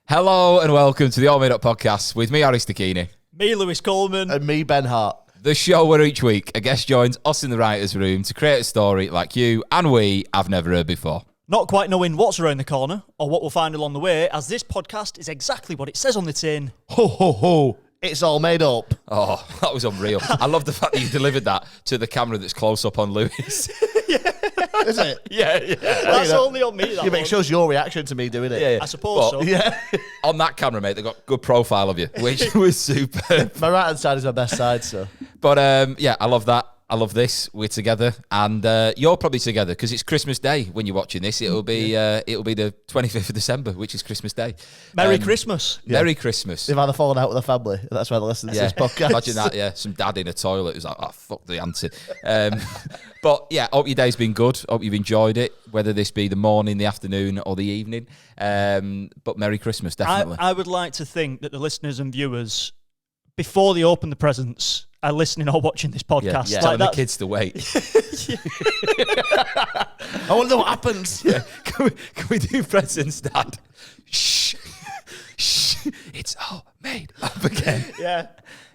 Hello and welcome to the AllMadeUp podcast with me, Harry Stakini. Me, Lewis Coleman. And me, Ben Hart. The show where each week a guest joins us in the writer's room to create a story like you and we have never heard before. Not quite knowing what's around the corner or what we'll find along the way, as this podcast is exactly what it says on the tin. Ho, ho, ho. It's all made up. Oh, that was unreal. I love the fact that you delivered that to the camera that's close up on Lewis. Is it? Yeah. That's only on me, that Yeah, but it one. shows your reaction to me doing it. Yeah. I suppose But so. Yeah. on that camera, mate, they got good profile of you, which was super. My right hand side is my best side, so. But yeah, I love that. I love this. We're together, and you're probably together because it's Christmas Day when you're watching this. It'll be the 25th of December, which is Christmas Day. Merry Christmas. Merry Christmas. They've either fallen out with the family. That's why they listen to this podcast. Imagine that. Yeah, some dad in a toilet who's like, "Oh fuck the auntie." But yeah, hope your day's been good. Hope you've enjoyed it, whether this be the morning, the afternoon, or the evening. But Merry Christmas, definitely. I would like to think that the listeners and viewers, before they open the presents, are listening or watching this podcast. Yeah. Like Telling the that's- kids to wait. I wonder what happens. Yeah. Can we do presents, Dad? Shh. Shh. It's all made up again. Yeah.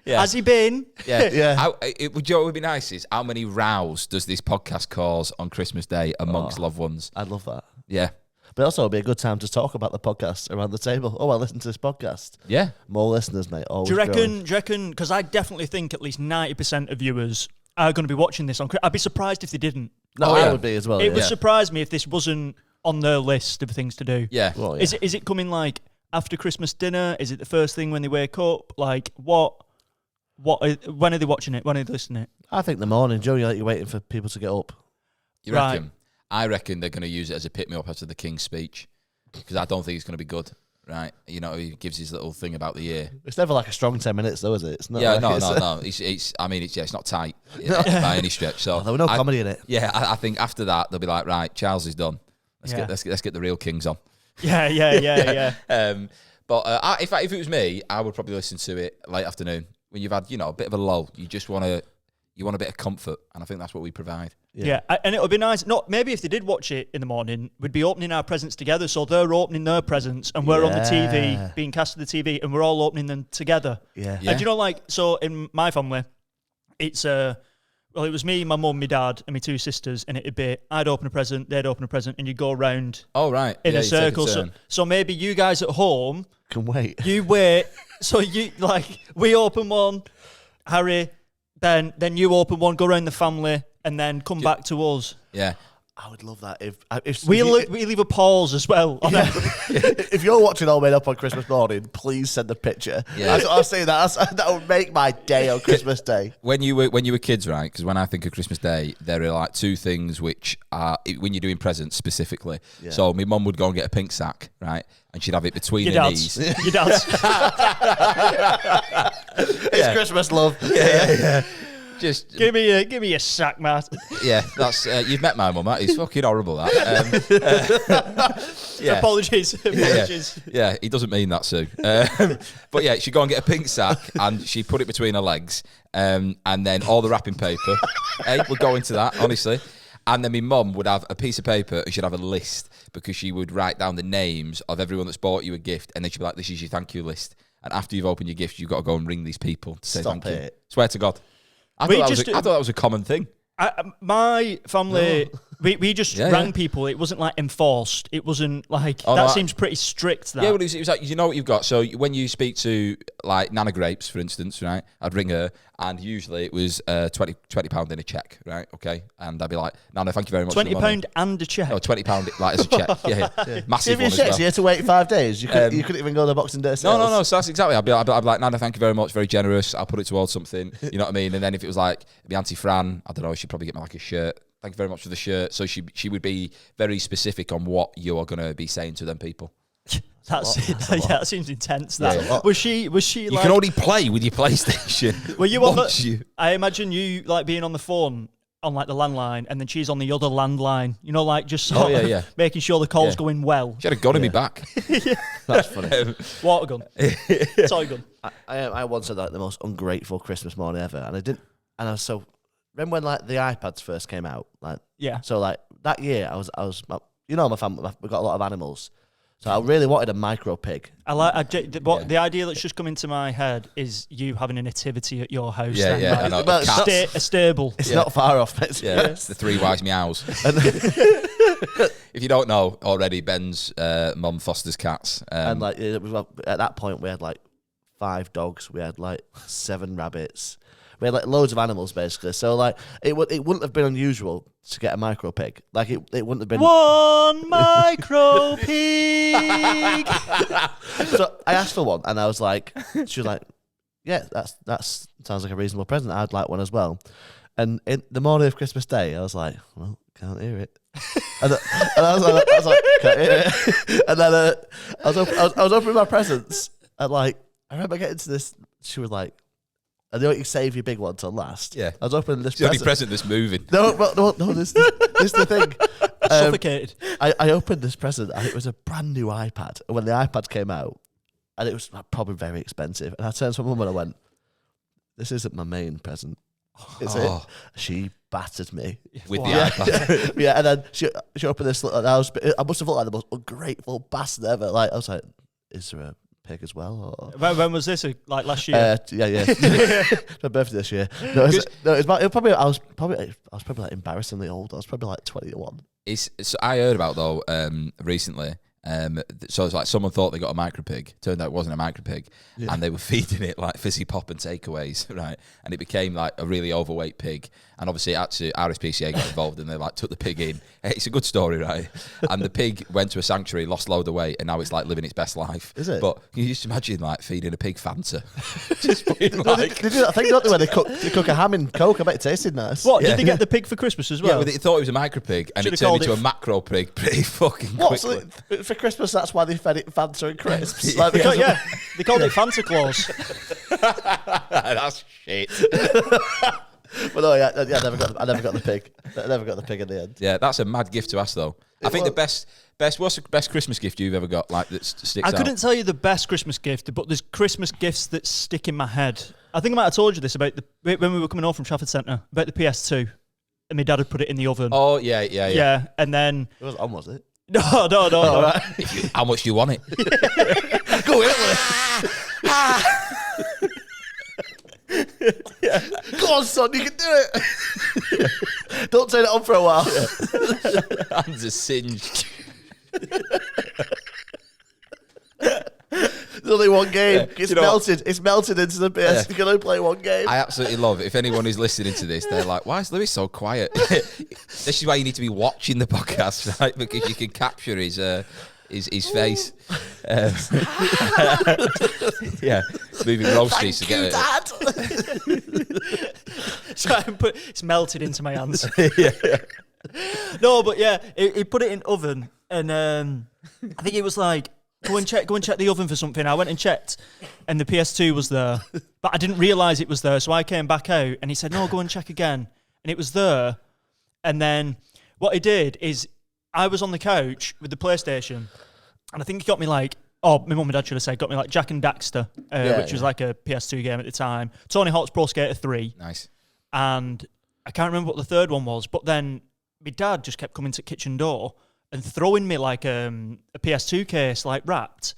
Yeah. Has he been? Yeah. Yeah. What would be nice is how many rows does this podcast cause on Christmas Day amongst loved ones? I'd love that. Yeah. But also, it'd be a good time to talk about the podcast around the table. Oh, I listened to this podcast. Yeah. More listeners, mate. Always Do you growing. reckon, because I definitely think at least 90% of viewers are going to be watching this on Christmas. I'd be surprised if they didn't. No, yeah. I would be as well. It yeah. would surprise me if this wasn't on their list of things to do. Yeah. Well, yeah. Is it coming like after Christmas dinner? Is it the first thing when they wake up? Like when are they watching it? When are they listening to it? I think the morning, Joe, you're waiting for people to get up. You reckon? Right. I reckon they're going to use it as a pick-me-up after the King's speech because I don't think it's going to be good, right? You know, he gives his little thing about the year. It's never like a strong 10 minutes, though, is it? It's not Yeah, like no. It's not tight by any stretch. So there was no comedy in it. Yeah, I think after that they'll be like, right, Charles is done. Let's get the real Kings on. Yeah. But if it was me, I would probably listen to it late afternoon when you've had a bit of a lull. You just want a bit of comfort, and I think that's what we provide. Yeah, and it would be nice. Maybe if they did watch it in the morning, we'd be opening our presents together. So they're opening their presents, and we're on the TV, being cast to the TV, and we're all opening them together. Yeah. And so in my family, it's it was me, my mum, my dad, and my two sisters, and it'd be I'd open a present, they'd open a present, and you'd go around. Oh right, in a you take circle. turn. So maybe you guys at home Can wait. you wait. So you we open one, Harry. Then you open one, go around the family, and then come back to us. Yeah. I would love that if We leave a pause as well. if you're watching All Made Up on Christmas morning, please send a picture. Yeah. I was saying that would make my day on Christmas Day. When you were kids, right? Because when I think of Christmas Day, there are like two things which are when you're doing presents specifically. Yeah. So my mum would go and get a pink sack, right, and she'd have it between Your her dad's. knees. Your dad's. It's Christmas, love. Yeah. Just give me a sack, Matt. yeah, that's you've met my mum. That is fucking horrible. That. Yeah. Apologies. Yeah, he doesn't mean that, Sue. But yeah, she'd go and get a pink sack and she'd put it between her legs, and then all the wrapping paper. We'll go into that, honestly. And then my mum would have a piece of paper and she'd have a list because she would write down the names of everyone that's bought you a gift, and then she'd be like, "This is your thank you list." And after you've opened your gift, you've got to go and ring these people to say Stop thank it. you. Swear to God. I thought that was a common thing. My family, we just rang people. It wasn't like enforced. It wasn't like seems pretty strict. That. Yeah, well, it was like, you know what you've got. So when you speak to like Nana Grapes, for instance, right? I'd ring her, and usually it was £20 in a cheque, right? Okay, and I'd be like, Nana, thank you very much. £20 and a cheque. No, £20 like as a cheque. Yeah. Massive one as well. You had to wait 5 days. You couldn't even go to the Boxing Day sales. No. So that's exactly. I'd be like, Nana, thank you very much. Very generous. I'll put it towards something. You know what I mean? And then if it was like my Auntie Fran, I don't know, she'd probably get me like a shirt. Thank you very much for the shirt. So she would be very specific on what you are going to be saying to them people. That seems intense. That Yeah. was she. You like, can only play with your PlayStation. Were you on I imagine you like being on the phone on like the landline, and then she's on the other landline. You know, like just sort of making sure the call's going well. She had a gun in me back. That's funny. Water gun. Toy gun. I once had like the most ungrateful Christmas morning ever, and I didn't. And I was so. Remember when like the iPads first came out? Like yeah. So like that year, I was my family, we got a lot of animals. So I really wanted a micro pig. The idea that's just come into my head is you having a nativity at your house. Yeah, then, yeah. like, I know. Well, a stable. It's not far off, mate. Yeah, it's the three wise meows. If you don't know already, Ben's mum fosters cats. And like at that point, we had like 5 dogs. We had like 7 rabbits. We had like loads of animals basically. So like it wouldn't have been unusual to get a micro pig. Like it wouldn't have been one micro pig. So I asked for one, and I was like, she was like, yeah, that's sounds like a reasonable present. I'd like one as well. And in the morning of Christmas Day, I was like, well, can't hear it. And I was like, can't hear it. And then I was opening my presents, and like I remember getting to this. She was like, I know you save your big one till last. Yeah. I was opening this It's the only present. present that's moving. No, this is the thing. Suffocated. I opened this present, and it was a brand new iPad. And when the iPad came out, and it was probably very expensive, and I turned to my mum and I went, this isn't my main present. Is it? She battered me. With the Wow. iPad. Yeah, and then she opened this little, and I must have looked like the most ungrateful bastard ever. Like, I was like, is there a pig as well? Or? When was this? Like last year? Yeah. My birthday this year. No, I was probably like embarrassingly old. I was probably like 21. So I heard about though recently. So it's like someone thought they got a micro pig. Turned out it wasn't a micro pig, and they were feeding it like fizzy pop and takeaways, right? And it became like a really overweight pig. And obviously, actually, RSPCA got involved, and they like took the pig in. It's a good story, right? And the pig went to a sanctuary, lost a load of weight, and now it's like living its best life. Is it? But can you just imagine like feeding a pig Fanta? Just being like, They do that thing, don't they, when they cook a ham in Coke? I bet it tasted nice. What, did they get the pig for Christmas as well? yeah, but they thought it was a micro pig, and Should've it turned called into it a macro pig pretty fucking What? quickly. So for Christmas, that's why they fed it Fanta and crisps. Yeah. Like, because They called it Santa Claus. That's shit. But no, I never got the pig. I never got the pig in the end. Yeah, that's a mad gift to ask, though. I think the best. What's the best Christmas gift you've ever got? Like that sticks I out? couldn't tell you the best Christmas gift, but there's Christmas gifts that stick in my head. I think I might have told you this about when we were coming home from Trafford Centre about the PS2, and my dad had put it in the oven. Oh yeah. Yeah, and then It was on, was it? no. Right. How much do you want it? Go Italy. Go on, son, you can do it. Don't turn it on for a while. Hands are singed. There's only one game. Yeah. It's melted. It's melted into the PS. Yeah. You can only play one game. I absolutely love it. If anyone is listening to this, they're like, "Why is Lewis so quiet?" This is why you need to be watching the podcast, right? Because you can capture his face. Yeah, moving roasties to get it. Try and put it's melted into my hands. Yeah. No, but yeah, he put it in oven, and I think it was like go and check the oven for something. I went and checked, and the PS2 was there, but I didn't realise it was there, so I came back out, and he said, "No, go and check again," and it was there. And then what he did is I was on the couch with the PlayStation, and I think he got me like, my mum and dad should have said, got me like Jak and Daxter, which was like a PS2 game at the time. Tony Hawk's Pro Skater 3. Nice. And I can't remember what the third one was, but then my dad just kept coming to the kitchen door and throwing me like a PS2 case, like wrapped,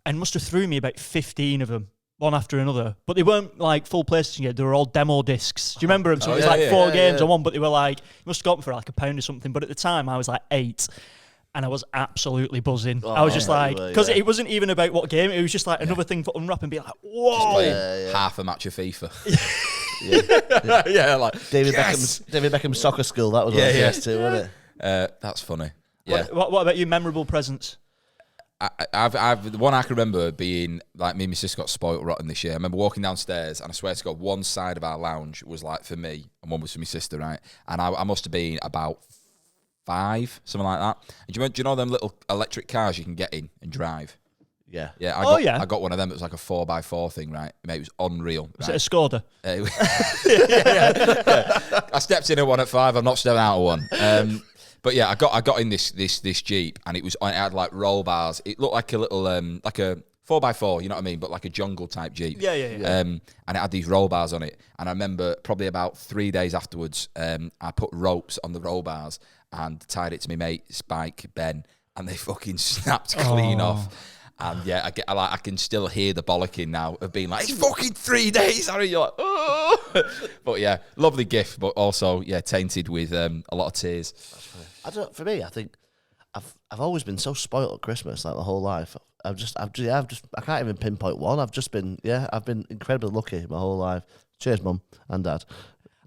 and must have threw me about 15 of them, one after another. But they weren't like full PlayStation games, they were all demo discs. Do you remember them? So it was like 4 games on one, but they were like, you must have got them for like £1 or something. But at the time, I was like 8. And I was absolutely buzzing. I was just like, because it wasn't even about what game, it was just like another thing for unwrap and be like, whoa. Playing half a match of FIFA. Yeah, like David Beckham's soccer school. That was on PS2, wasn't it? That's funny. Yeah. What about you? Memorable presents? I've the one I can remember being like me and my sister got spoiled rotten this year. I remember walking downstairs, and I swear to God, one side of our lounge was like for me, and one was for my sister, right? And I must have been about 5, something like that. And do you know them little electric cars you can get in and drive? Yeah. Yeah. I got one of them. It was like a 4x4 thing, right? Mate, it was unreal. Was it a Skoda? I stepped in at one at 5. I'm not stepping out of one. But yeah, I got in this Jeep, and it had like roll bars. It looked like a little like a 4x4, you know what I mean? But like a jungle type Jeep. Yeah. And it had these roll bars on it. And I remember probably about 3 days afterwards, I put ropes on the roll bars and tied it to my mate's bike, Ben. and they fucking snapped clean off. And yeah, I can still hear the bollocking now of being like, it's fucking 3 days, Harry. You're like, oh. But yeah, lovely gift, but also tainted with a lot of tears. For me, I think I've always been so spoiled at Christmas, like my whole life. I can't even pinpoint one. I've been incredibly lucky my whole life. Cheers, Mum and Dad.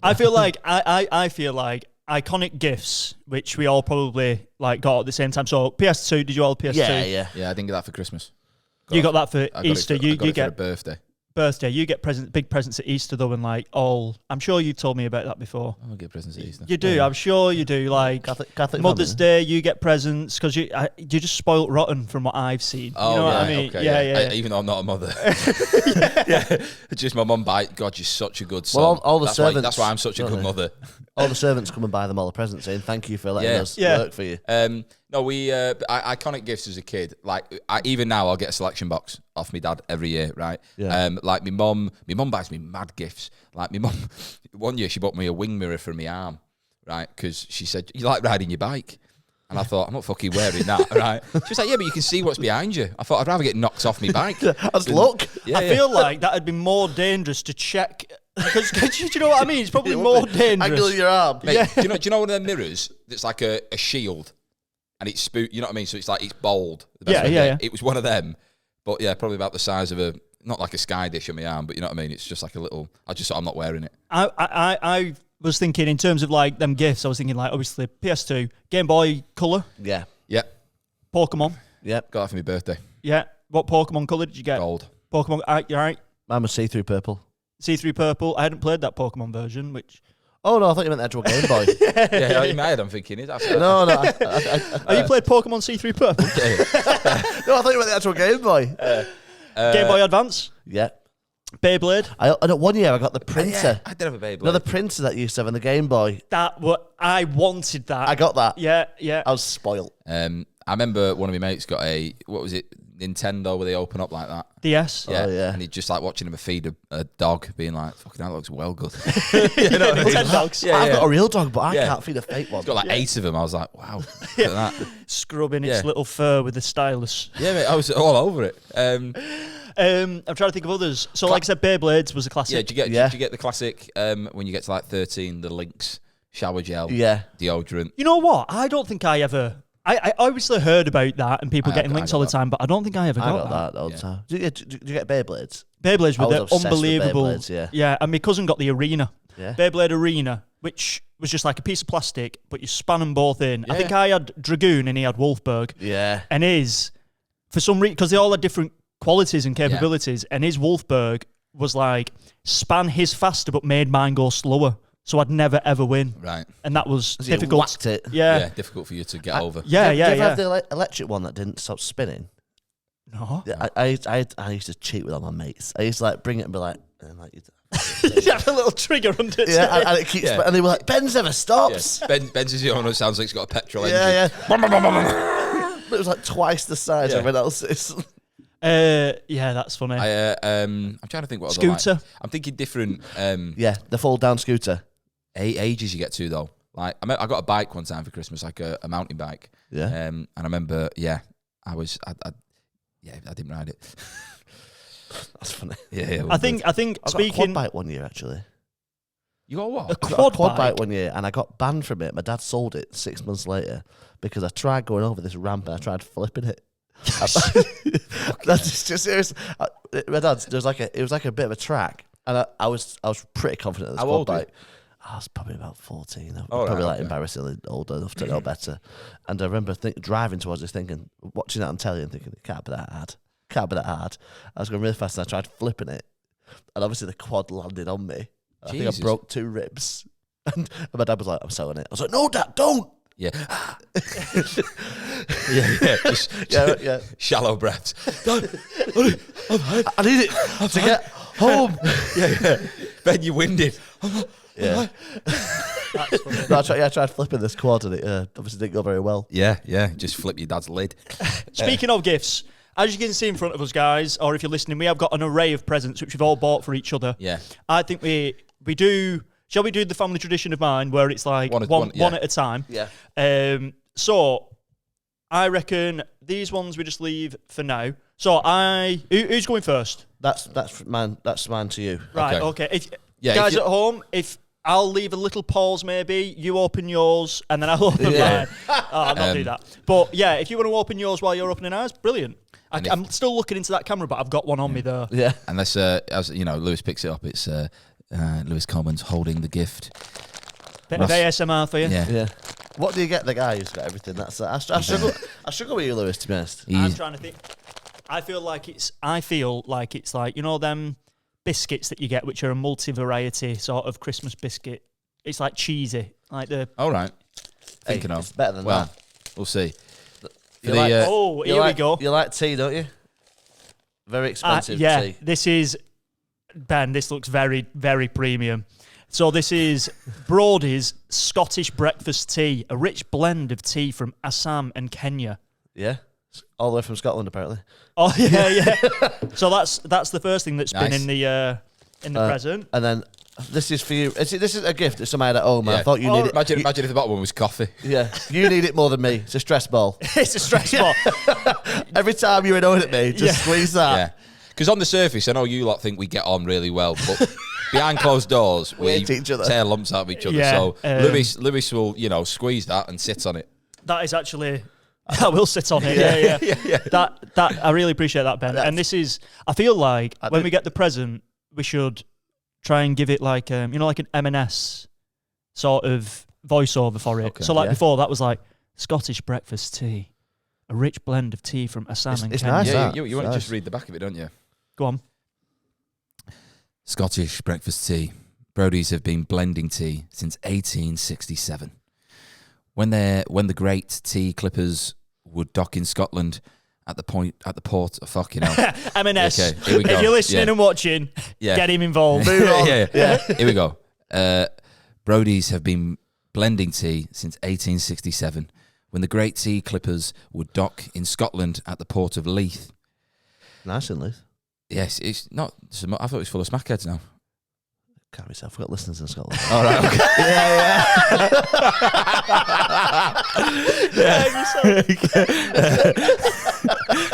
I feel like I feel like iconic gifts, which we all probably like got at the same time. So PS2, did you all PS2? Yeah. Yeah, I didn't get that for Christmas. You got that for Easter. I got it get for a birthday. You get big presents at Easter though, and like I'm sure you told me about that before. I don't get presents at Easter. You do, yeah. I'm sure you do. Like Catholic Mother's Day, you get presents because you're just spoiled rotten from what I've seen. Oh, you know right, what I mean? okay, yeah. Even though I'm not a mother. Yeah. Just my mum buy. God, you're such a good son. Well, all the that's servants. That's why I'm such a good mother. All the servants come and buy them all the presents, saying thank you for letting us work for you. No, iconic gifts as a kid. Like even now, I'll get a selection box off my dad every year, right? Yeah. Like my mum buys me mad gifts. Like my mum, one year she bought me a wing mirror for my arm, right? Because she said, "You like riding your bike?" And I thought, I'm not fucking wearing that, right? She was like, yeah, but you can see what's behind you. I thought, I'd rather get knocked off my bike. That's luck. Yeah, I feel like that'd be more dangerous to check. Because do you know what I mean? It's probably more dangerous. Angle your arm. Mate, do you know one of them mirrors that's like a shield? And it's you know what I mean? So it's like, it's bold. Yeah. It was one of them. But yeah, probably about the size of not like a sky dish on my arm, but you know what I mean? It's just like a little, I'm not wearing it. I was thinking in terms of like them gifts, I was thinking like obviously PS2, Game Boy Color, Yeah. Yep. Pokemon. Yep. Got that for my birthday. Yeah. What Pokemon color did you get? Gold. Pokemon, you're right. Mine was see-through purple. See-through purple. I hadn't played that Pokemon version, which... Oh, no, I thought you meant the actual Game Boy. Yeah, in my head I'm thinking, No. You played Pokemon See-through purple? No, I thought you meant the actual Game Boy. Game Boy Advance? Yeah. Beyblade? I know one year I got the printer. I did have a Beyblade. No, the printer that you used to have on the Game Boy. I wanted that. I got that. Yeah. I was spoiled. I remember one of my mates got what was it, Nintendo, where they open up like that. DS? Yeah. Oh, yeah. And he'd just like watching him feed a dog, being like, fucking that looks well good. You know what I mean? 10 dogs. Yeah, I've got a real dog, but I Yeah. can't feed a fake one. He's got like 8 of them. I was like, wow, look at that. Scrubbing its little fur with a stylus. Yeah, mate, I was all over it. I'm trying to think of others. So, like I said, Beyblades was a classic. Yeah, did you get the classic when you get to like 13, the Lynx shower gel, deodorant? You know what? I don't think I ever... I obviously heard about that and people getting links all the that. time, but I don't think I ever I got got that all the time. Did you get Beyblades? Beyblades I were was obsessed with unbelievable. Beyblades, Yeah, and my cousin got the Arena. Yeah. Beyblade Arena, which was just like a piece of plastic, but you span them both in. I Yeah. think I had Dragoon and he had Wolfberg. Yeah. And for some reason, because they all had different qualities and capabilities, and his Wolfberg was like, span his faster, but made mine go slower. So I'd never, ever win. Right. And that was Has it difficult. whacked it? Yeah. Difficult for you to get over. Yeah, Did you ever yeah. have the electric one that didn't stop spinning? No. Yeah, I used to cheat with all my mates. I used to like bring it and be like, and like You have a little trigger under it. yeah, and it keeps, Yeah. and they were like, Ben's never stops. Yeah. Ben's is the only one who sounds like he's got a petrol engine. Yeah. But it was like twice the size of everyone else's. Yeah, that's funny. I'm trying to think what other, Scooter. like, I'm thinking different Yeah, the fold down scooter. ages you get to though. Like I got a bike one time for Christmas, like a mountain bike. Yeah. And I remember, I didn't ride it. That's funny. Yeah. I think I got a quad speaking... bike one year actually. You got what? A I got a quad bike bike? one year and I got banned from it. My dad sold it 6 months later because I tried going over this ramp and I tried flipping it. That's just serious. My dad's it was like a bit of a track, and I was pretty confident in this How quad old were you? bike. I was probably about 14. I was Oh, right, probably like okay. embarrassingly old enough to know better. And I remember driving towards this, thinking, watching that on telly, and thinking it can't be that hard. Can't be that hard. I was going really fast, and I tried flipping it, and obviously the quad landed on me. I think I Jesus. broke 2 ribs, and my dad was like, "I'm selling it." I was like, "No, Dad, don't." Yeah. yeah. Just Yeah. shallow breaths. I need it to get home. yeah. Ben, you winded. Yeah. No, I tried flipping this quad and it obviously didn't go very well. Yeah. Just flip your dad's lid. Speaking of gifts, as you can see in front of us, guys, or if you're listening, we have got an array of presents which we've all bought for each other. Yeah. I think we do... Shall we do the family tradition of mine where it's like one yeah. at a time? Yeah. So, I reckon these ones we just leave for now. So who's going first? That's mine. That's mine to you. Right. Okay. If Yeah, guys if at home, if I'll leave a little pause, maybe you open yours and then I'll open mine. I'll not do that. But yeah, if you want to open yours while you're opening ours, brilliant. I'm still looking into that camera, but I've got one on me there. Yeah. Unless, as you know, Lewis picks it up. It's Lewis Coleman's holding the gift. Bit of ASMR for you. Yeah. What do you get the guy who's got everything? That's I struggle with you, Lewis, to be honest. I'm trying to think. I feel like it's like, you know, them biscuits that you get, which are a multi-variety sort of Christmas biscuit. It's like cheesy, like the. All right. Thinking of. It's better than that. We'll see. You like, here we go. You like tea, don't you? Very expensive yeah, tea. this is, Ben, this looks very, very premium. So this is Brodie's Scottish breakfast tea, a rich blend of tea from Assam and Kenya. Yeah, all the way from Scotland, apparently. Oh yeah. So that's the first thing that's been in the present. And then this is for you. This is a gift that somebody had at home. I thought you needed it. Imagine if the bottom one was coffee. Yeah, you need it more than me. It's a stress ball. It's a stress ball. Every time you're annoyed at me, just squeeze that. Yeah. Because on the surface, I know you lot think we get on really well, but behind closed doors, we hate each other. tear lumps out of each other. Yeah, So Lewis will, squeeze that and sit on it. That is actually, I will sit on it. Yeah. That I really appreciate that, Ben. And this is, I feel like when we get the present, we should try and give it like, like an M&S sort of voiceover for it. Okay. So before, that was like Scottish breakfast tea, a rich blend of tea from Assam and it's Kenya. nice. Yeah, you want to just read the back of it, don't you? Go on. Scottish breakfast tea. Brodies have been blending tea since 1867. When the great tea clippers would dock in Scotland at the port of fucking hell. M&S. Okay, here we go. If you're listening and watching, get him involved. Yeah. Here we go. Brodies have been blending tea since 1867. When the great tea clippers would dock in Scotland at the port of Leith. Nice and Leith. Yes, it's not. I thought it was full of smackheads now. Can't be self. I've got listeners in Scotland. All right. Okay.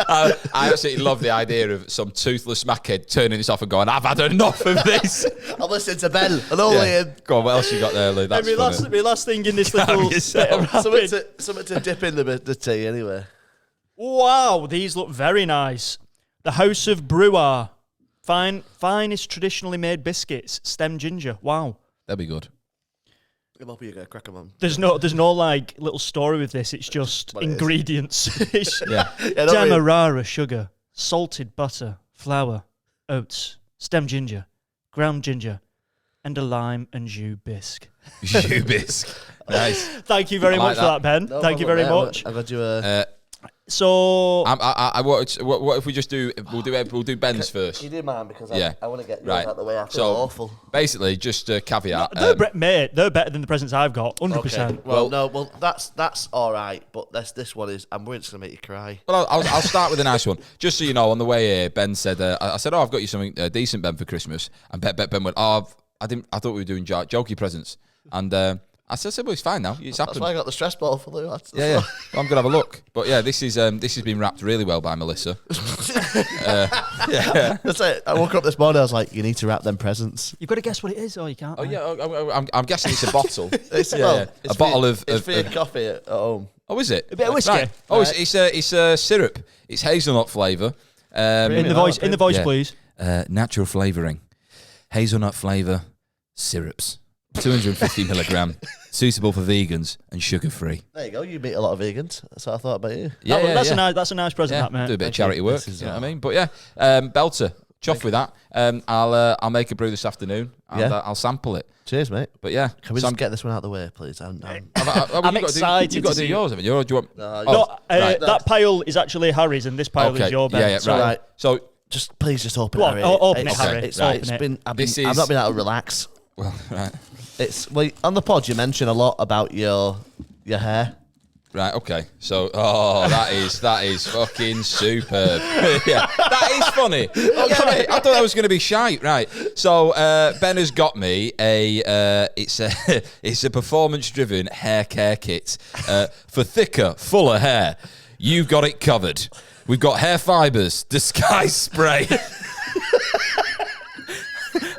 I absolutely love the idea of some toothless smackhead turning this off and going, "I've had enough of this." I'm listening to Ben and only him. Go on, what else you got there, Lou? That's my last thing in this little bit of Something to dip in the tea anyway. Wow, these look very nice. The House of Brewer. Finest traditionally made biscuits, stem ginger. Wow. That'd be good. I'm hoping you're going to crack them on. There's no like little story with this. It's just ingredients. It's Demerara Demerara sugar, salted butter, flour, oats, stem ginger, ground ginger, and a lime and jus bisque. Jus bisque. Nice. Thank you very much for that, Ben. No Thank you very much. I've got you a... So what if we just do? We'll do Ben's first. You do mine because I want to get yours Right. out the way. I feel awful. Basically, just a caveat. They're better than the presents I've got, 100%. Okay. Well, that's all right. But this one is. I'm worried it's gonna make you cry. Well, I'll start with a nice one. Just so you know, on the way here, Ben said, I said, I've got you something decent, Ben, for Christmas. And Ben went, I thought we were doing jokey presents. And I said, well, it's fine now. It's happened. That's why I got the stress ball for Lou. Yeah. Well, I'm gonna have a look. But yeah, this has been wrapped really well by Melissa. Yeah. That's it. I woke up this morning. I was like, you need to wrap them presents. You've got to guess what it is, or you can't. Oh yeah, I'm guessing it's a bottle. It's a bottle of for your coffee at home. Oh, is it? A bit of whiskey. Right. Oh, it's a syrup. It's hazelnut flavour. In the voice, please. Natural flavouring, hazelnut flavour, syrups. 250 milligram, suitable for vegans and sugar-free. There you go. You meet a lot of vegans. That's what I thought about you. That's a nice present, that, mate. Do a bit of charity work. You know what I mean? But yeah, belter. Chuffed with that. I'll make a brew this afternoon and I'll sample it. Cheers, mate. But yeah, can we just get this one out of the way, please? I'm excited. You've got to do yours, haven't you? Or do you want? That pile is actually Harry's, and this pile is your bed. Yeah, right. So please open it, Harry. Open it, Harry. I've not been able to relax. Well, right. On the pod you mention a lot about your hair. Right, okay. So, that is fucking superb. Yeah, that is funny. Okay, I thought that was going to be shite. Right. So, Ben has got me it's a performance-driven hair care kit for thicker, fuller hair. you've got it covered. We've got hair fibres, disguise spray,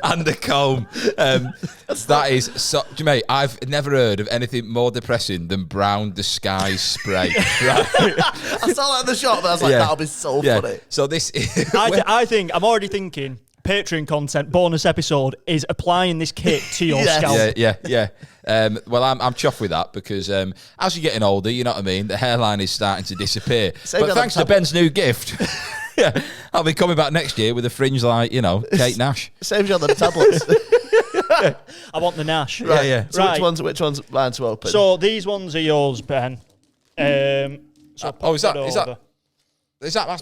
and a comb. That is so, mate. I've never heard of anything more depressing than brown disguise spray. Right? I saw that in the shop, but I was like, that'll be so funny. So this, I think I'm already thinking Patreon content bonus episode is applying this kit to your scalp. Yeah. Well, I'm chuffed with that because as you're getting older, you know what I mean. The hairline is starting to disappear. But thanks to Ben's new gift. Yeah, I'll be coming back next year with a fringe like, Kate Nash. Saves you on the tablets. I want the Nash. Right. Yeah. So which one's mine to open? So these ones are yours, Ben. That's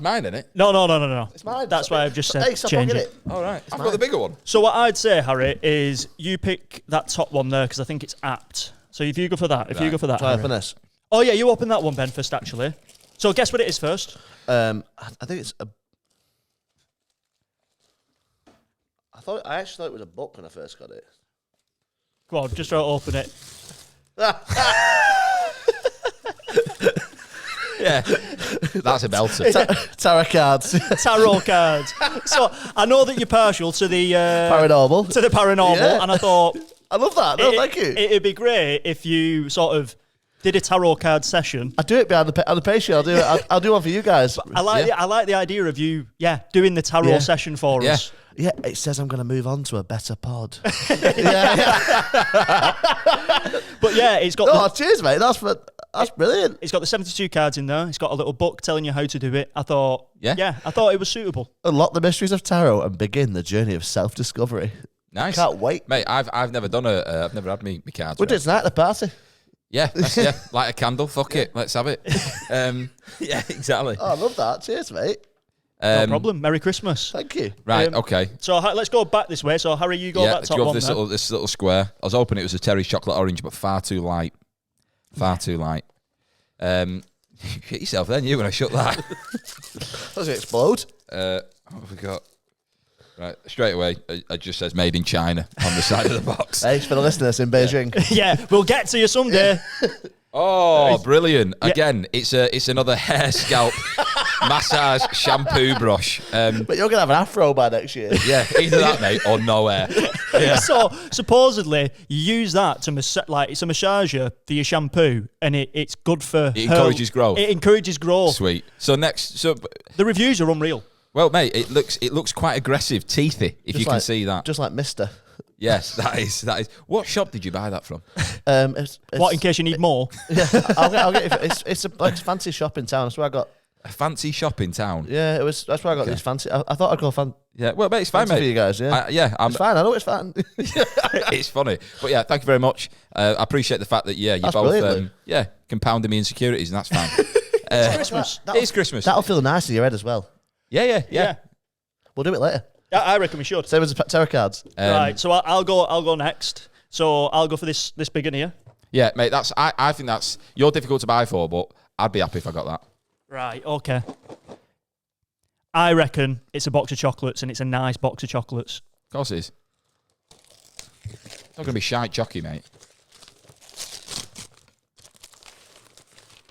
mine, isn't it? No. It's mine. That's why I've just said Hey, stop change hugging it. All right. I've got the bigger one. So what I'd say, Harry, is you pick that top one there because I think it's apt. So if you go for that, Try Harry. open this. Oh yeah, you open that one, Ben, first actually. So guess what it is first. I think it's a. I actually thought it was a book when I first got it. Go on, just try to open it. Yeah, that's a belter. Tarot cards. Tarot cards. So I know that you're partial to the Paranormal. to the paranormal, Yeah. and I thought I love that. No, thank you. It'd be great if you sort of did a tarot card session. I do it behind the Patreon. I'll do it. I'll do one for you guys. I like the idea of you, doing the tarot session for us. Yeah, it says I'm going to move on to a better pod. But yeah, it's got. Cheers, mate. That's brilliant. It's got the 72 cards in there. It's got a little book telling you how to do it. I thought, I thought it was suitable. Unlock the mysteries of tarot and begin the journey of self-discovery. Nice. Can't wait, mate. I've never done I've never had me cards. We did tonight at the party. Yeah, light a candle. Fuck it, let's have it. Yeah, exactly. Oh, I love that. Cheers, mate. No problem. Merry Christmas. Thank you. Right, okay. So let's go back this way. So Harry, you go that top one. This little square. I was hoping it was a Terry's chocolate orange, but far too light. Too light. Hit yourself then, when I shut that. Does it explode? What have we got? Right, straight away, it just says made in China on the side of the box. Hey, for the listeners in Beijing. Yeah, we'll get to you someday. Oh, brilliant. Again, it's another hair scalp massage shampoo brush. But you're going to have an afro by next year. Yeah, either that, mate, or no hair. Yeah. So, supposedly, you use that to it's a massager for your shampoo, and it's good for It encourages growth. It encourages growth. Sweet. So the reviews are unreal. Well, mate, it looks quite aggressive, teethy, if you can see that. Just like Mister. Yes, that is. What shop did you buy that from? It's, what, in case you need more? Yeah, I'll get it. It's a fancy shop in town. That's where I got. A fancy shop in town? Yeah, that's where I got these fancy. I thought I'd go fan. Yeah, well, mate, it's fine, mate. For you guys, yeah. It's fine. I know it's fine. It's funny. But yeah, thank you very much. I appreciate the fact that, you that's both, compounding me insecurities, and that's fine. It's Christmas. It is Christmas. That'll feel nice in your head as well. Yeah. We'll do it later. I reckon we should. Same as the tarot cards. Right, so I'll go next. So I'll go for this big one here. Yeah, mate, I think that's, you're difficult to buy for, but I'd be happy if I got that. Right, okay. I reckon it's a box of chocolates, and it's a nice box of chocolates. Of course it is. It's not going to be shite jockey, mate.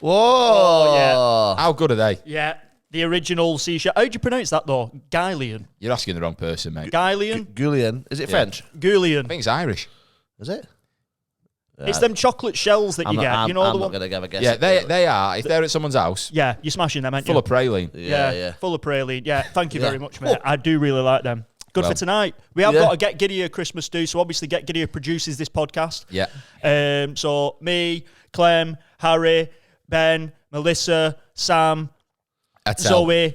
Whoa! Oh, yeah. How good are they? Yeah, the original seashell. How do you pronounce that, though? Guylian. You're asking the wrong person, mate. Guylian? Goulian. Is it French? Goulian. I think it's Irish. Is it? It's them chocolate shells that you get. I'm the one. not going to give a guess. Yeah, they are. If they're at someone's house, yeah, you're smashing them, aren't you? full of praline. Yeah. Full of praline. Yeah, thank you very much, mate. I do really like them. Good for tonight. We have got a Get Giddier Christmas do, so obviously Get Giddier produces this podcast. Yeah. So me, Clem, Harry, Ben, Melissa, Sam, Zoe,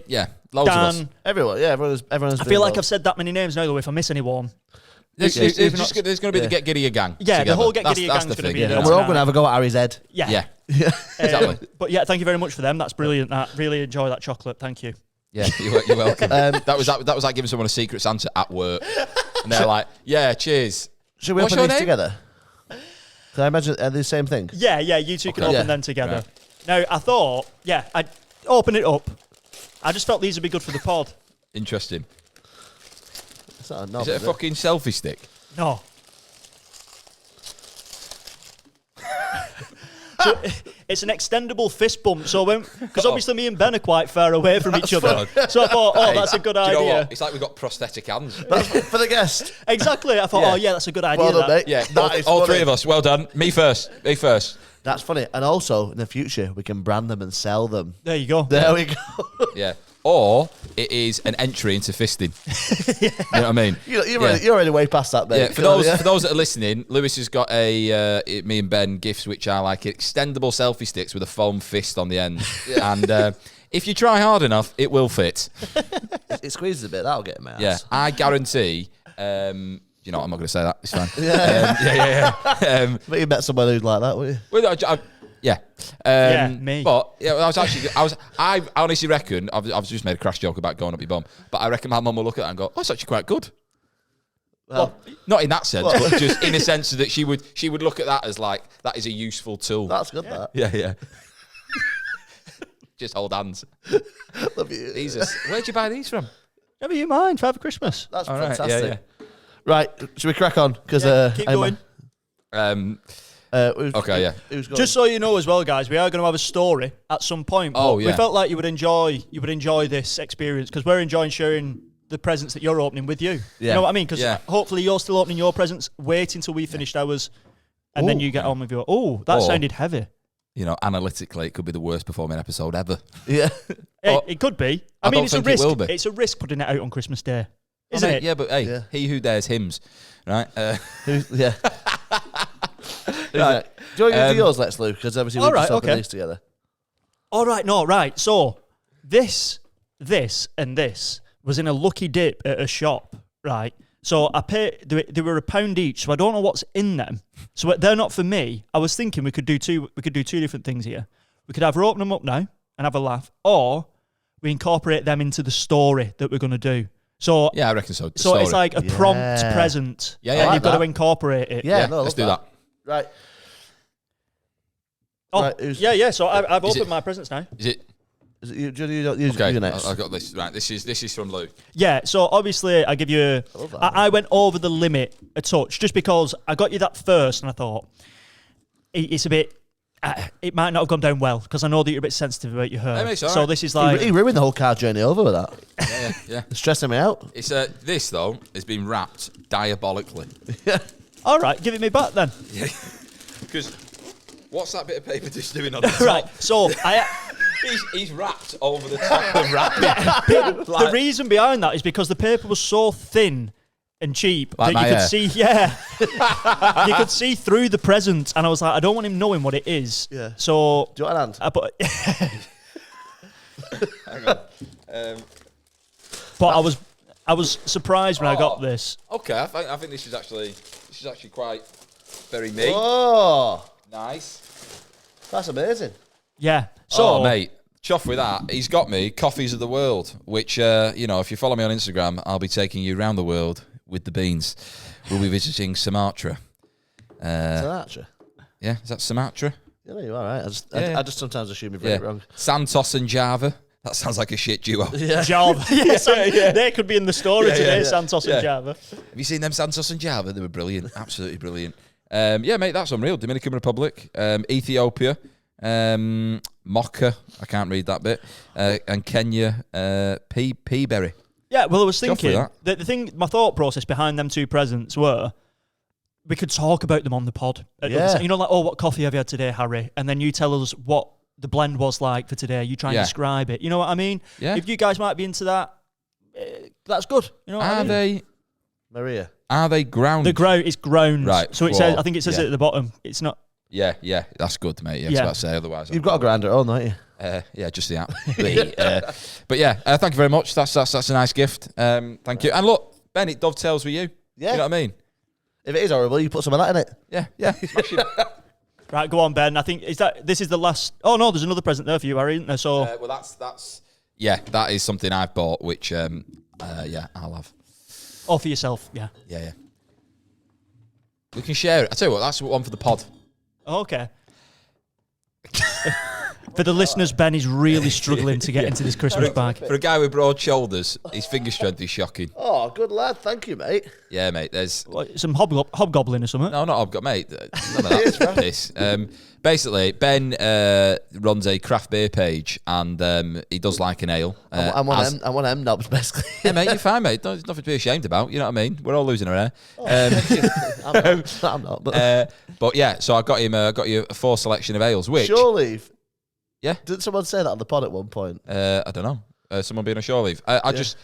loads Dan. of us. Everyone. Yeah, everyone's. I feel like I've said that many names now, though, if I miss anyone. There's going to be the Get Giddier gang. Yeah, together. the whole Get Giddier That's gang's the going to be thing. there. And we're all going to have a go at Harry's head. Yeah. Exactly. But yeah, thank you very much for them. That's brilliant. That really enjoy that chocolate. Thank you. Yeah, you're welcome. That was like giving someone a secret Santa at work, and they're like, "Yeah, cheers." Should we open these together? Can I imagine they're the same thing? Yeah, you two can open them together. Right. Now, I thought, I'd open it up. I just felt these would be good for the pod. Interesting. It's not a knob, Is it a fucking selfie stick? No. So It's an extendable fist bump. So because obviously me and Ben are quite far away from each other. So I thought, that's a good Do you know idea. what? It's like we've got prosthetic hands. That's for the guest. Exactly. I thought, that's a good idea. Well done, mate. Yeah, That is all funny. three of us. Well done. Me first. That's funny. And also, in the future, we can brand them and sell them. There you go. There we go. Yeah. Or it is an entry into fisting. You know what I mean? You're already way past that, mate. Yeah, for those that are listening, Lewis has got me and Ben gifts which are like extendable selfie sticks with a foam fist on the end. And if you try hard enough, it will fit. It squeezes a bit. That'll get him out. Yeah, I guarantee. You know, I'm not going to say that. It's fine. Yeah. But you met someone who'd like that, wouldn't you? Well, yeah. Me. But I honestly reckon I've just made a crash joke about going up your bum, but I reckon my mum will look at that and go, "Oh, it's actually quite good." Well, Not in that sense, but just in a sense that she would look at that as like that is a useful tool. that's good, that. Yeah. Just hold hands. Love you. Jesus, where'd you buy these from? Never you mind. Father Christmas. That's All right, fantastic. yeah. Right, should we crack on? Because Keep going. Okay, yeah. Who's going? Just so you know as well, guys, we are going to have a story at some point. Oh, but yeah. We felt like you would enjoy this experience because we're enjoying sharing the presents that you're opening with you. Yeah. You know what I mean? Because Yeah. hopefully you're still opening your presents. Wait until we finished ours, and then you get on with your. Oh, that Or- sounded heavy. You know, analytically, it could be the worst performing episode ever. Yeah. It could be. I mean, don't it's a think it risk. will be. It's a risk putting it out on Christmas Day, isn't it? Yeah, but hey, Yeah. he who dares hymns, right? Yeah. Right. Do you want to do yours, Let's Lou? Because obviously we All right, just opened okay. these together. All right, no, right. So this, and this was in a lucky dip at a shop, right? So I paid. They were £1 each, so I don't know what's in them. So they're not for me. I was thinking we could do two different things here. We could either open them up now and have a laugh, or we incorporate them into the story that we're going to do. So Yeah, I reckon so. so it's like a prompt Yeah. present. Yeah, and I like you've got that. to incorporate it. Yeah, yeah, no, let's do that. Right. Oh, Right, who's- yeah. So I've Is opened it- my presents now. Is it Is it you okay? next. I got this. Right, this is from Lou. Yeah, so obviously I give you. I love that. I went over the limit a touch just because I got you that first, and I thought it's a bit. It might not have gone down well because I know that you're a bit sensitive about your hair. Hey, mate, it's all so right. this is like. He ruined the whole car journey over with that. Yeah. It's stressing me out. It's this though has been wrapped diabolically. All right, give it me back then. Because what's that bit of paper just doing on the top? Right, so He's wrapped over the top of wrapping. the reason behind that is because the paper was so thin and cheap Like that my you could hair. see. Yeah, you could see through the present, and I was like, I don't want him knowing what it is. Yeah. So Do you want an hand? I put. Hang on. But I was surprised when I got this. Okay, I think this is actually quite very me. Oh, Nice. that's amazing. Yeah. So Mate, chuff with that. He's got me Coffees of the World, which, if you follow me on Instagram, I'll be taking you around the world with the beans. We'll be visiting Sumatra. Sinatra. Yeah, is that Sumatra? Yeah, no, you're all right. Yeah. I just sometimes assume you've read it wrong. Santos and Java. That sounds like a shit duo. Yeah. Java. Yes, they could be in the story today, Santos Yeah. and Java. Have you seen them Santos and Java? They were brilliant. Absolutely brilliant. Yeah, mate, that's unreal. Dominican Republic, Ethiopia, Mocha, I can't read that bit, and Kenya, Peaberry. Yeah, well, I was Chuff with thinking that. the thing, my thought process behind them two presents were we could talk about them on the pod. Yeah. You know, like, oh, what coffee have you had today, Harry? And then you tell us what the blend was like for today. You try and Yeah. describe it. You know what I mean? Yeah. If you guys might be into that, that's good. You know what I mean? Maria. Are they ground? The ground is ground. Right, So it says, cool. I think it says Yeah. it at the bottom. It's not. Yeah, that's good, mate. Yeah, I was Yeah. about to say otherwise. You've got a grinder at home, don't you? Yeah, just the app. But yeah, thank you very much. That's a nice gift. Thank you. And look, Ben, it dovetails with you. Yeah. You know what I mean? If it is horrible, you put some of that in it. Yeah. Smash it. Right, go on, Ben. I think this is the last. Oh no, there's another present there for you, Harry, isn't there? So Well, that's. Yeah, that is something I've bought, which I'll have. or for yourself, yeah. Yeah. We can share it. I tell you what, that's one for the pod. Okay. For the listeners, Ben is really struggling to get into this Christmas bag. For a guy with broad shoulders, his finger strength is shocking. Oh, good lad. Thank you, mate. Yeah, mate. There's Like some hobgoblin or something. no, not I've got, mate. None of that piss. Basically, Ben runs a craft beer page, and he does like an ale. I'm one M knobs, basically. Yeah, mate, you're fine, mate. There's nothing to be ashamed about. You know what I mean? We're all losing our hair. I'm not. But yeah, so I got you a 4 selection of ales, which Shore leave. Yeah. Didn't someone say that on the pod at one point? I don't know. Someone being on shore leave. I just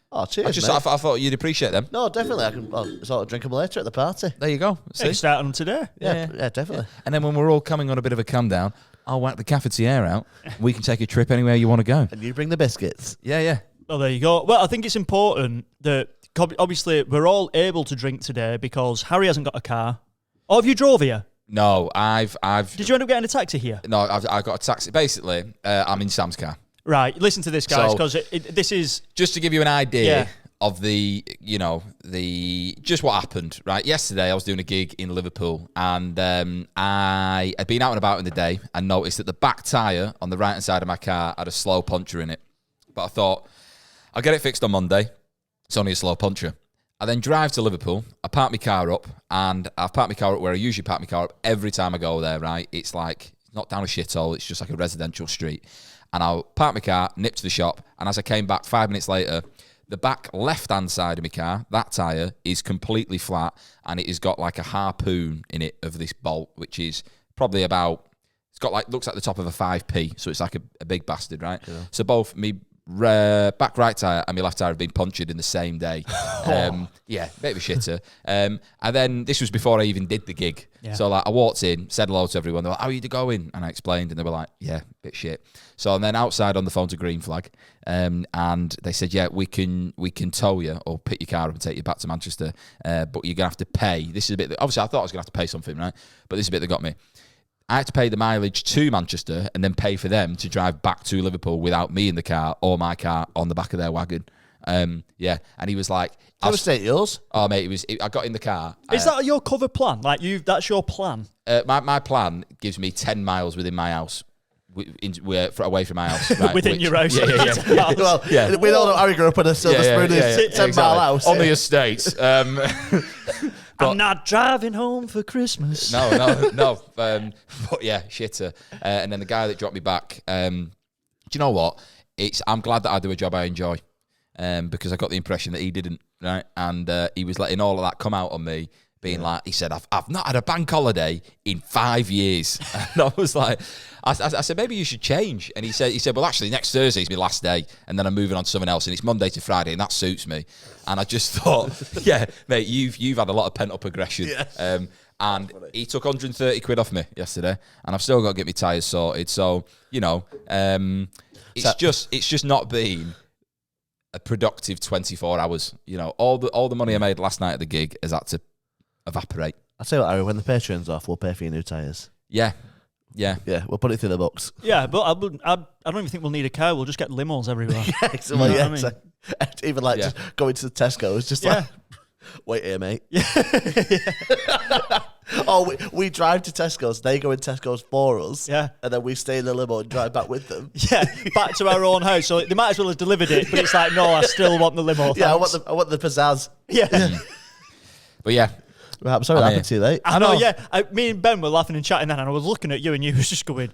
Oh, cheers, I mate. thought you'd appreciate them. No, definitely. I can sort of drink them later at the party. There you go. Hey, start on them today. Yeah, definitely. And then when we're all coming on a bit of a come down, I'll whack the cafetiere out. We can take a trip anywhere you want to go. And you bring the biscuits. Yeah. Oh, there you go. Well, I think it's important that obviously we're all able to drink today because Harry hasn't got a car. Oh, have you drove here? No, I've. Did you end up getting a taxi here? No, I got a taxi. Basically, I'm in Sam's car. Right. Listen to this, guys, because this is Just to give you an idea Yeah. of the just what happened. Right, yesterday I was doing a gig in Liverpool, and I had been out and about in the day and noticed that the back tyre on the right hand side of my car had a slow puncture in it. But I thought I'll get it fixed on Monday. It's only a slow puncture. I then drive to Liverpool. I park my car up, and I've parked my car up where I usually park my car up every time I go there. Right, it's like not down a shithole. It's just like a residential street. And I'll park my car, nip to the shop, and as I came back 5 minutes later, the back left-hand side of my car, that tyre, is completely flat, and it has got like a harpoon in it of this bolt, which is probably about, it's got like, looks like the top of a 5p, so it's like a big bastard, right? Yeah. So both me back right tyre and my left tyre have been punctured in the same day. Yeah, bit of a shitter. And then this was before I even did the gig. Yeah. So like I walked in, said hello to everyone. They were like, how are you going? And I explained, and they were like, yeah, bit shit. So and then outside on the phone to Green Flag, and they said, yeah, we can tow you or pick your car up and take you back to Manchester, but you're gonna have to pay. This is a bit that, obviously I thought I was gonna have to pay something, right? But this is a bit that got me. I had to pay the mileage to Manchester and then pay for them to drive back to Liverpool without me in the car or my car on the back of their wagon. Yeah, and he was like, "How state yours?" Oh mate, I got in the car. Is that your cover plan? Like that's your plan? My plan gives me 10 miles within my house. Away from my house. Right, within your house. Yeah. Well, yeah. We all know Harry grew up in a silver spoon. 10-mile house on the estate. I'm not driving home for Christmas. No. But yeah, shitter. And then the guy that dropped me back. Do you know what? I'm glad that I do a job I enjoy, because I got the impression that he didn't. Right, and he was letting all of that come out on me. Being like, he said, I've not had a bank holiday in 5 years. And I was like, I said, maybe you should change. And he said, well, actually, next Thursday is my last day. And then I'm moving on to something else. And it's Monday to Friday. And that suits me. And I just thought, yeah, mate, you've had a lot of pent up aggression. Yeah. And he took 130 quid off me yesterday. And I've still got to get my tyres sorted. So, it's just not been a productive 24 hours. All the money I made last night at the gig has had to evaporate. I'll tell you what, Harry, when the Patreon's off, we'll pay for your new tyres. Yeah, we'll put it through the books. Yeah, but I don't even think we'll need a car. We'll just get limos everywhere. Even just going to the Tesco's, just like, wait here, mate. Oh, we drive to Tesco's. They go in Tesco's for us. Yeah, and then we stay in the limo and drive back with them. Yeah, back to our own house. So they might as well have delivered it, but it's like, no, I still want the limo. Yeah, I want the pizzazz. Yeah. But yeah. Right, I'm sorry that happened to you, mate. I know, yeah. Me and Ben were laughing and chatting then, and I was looking at you, and you was just going.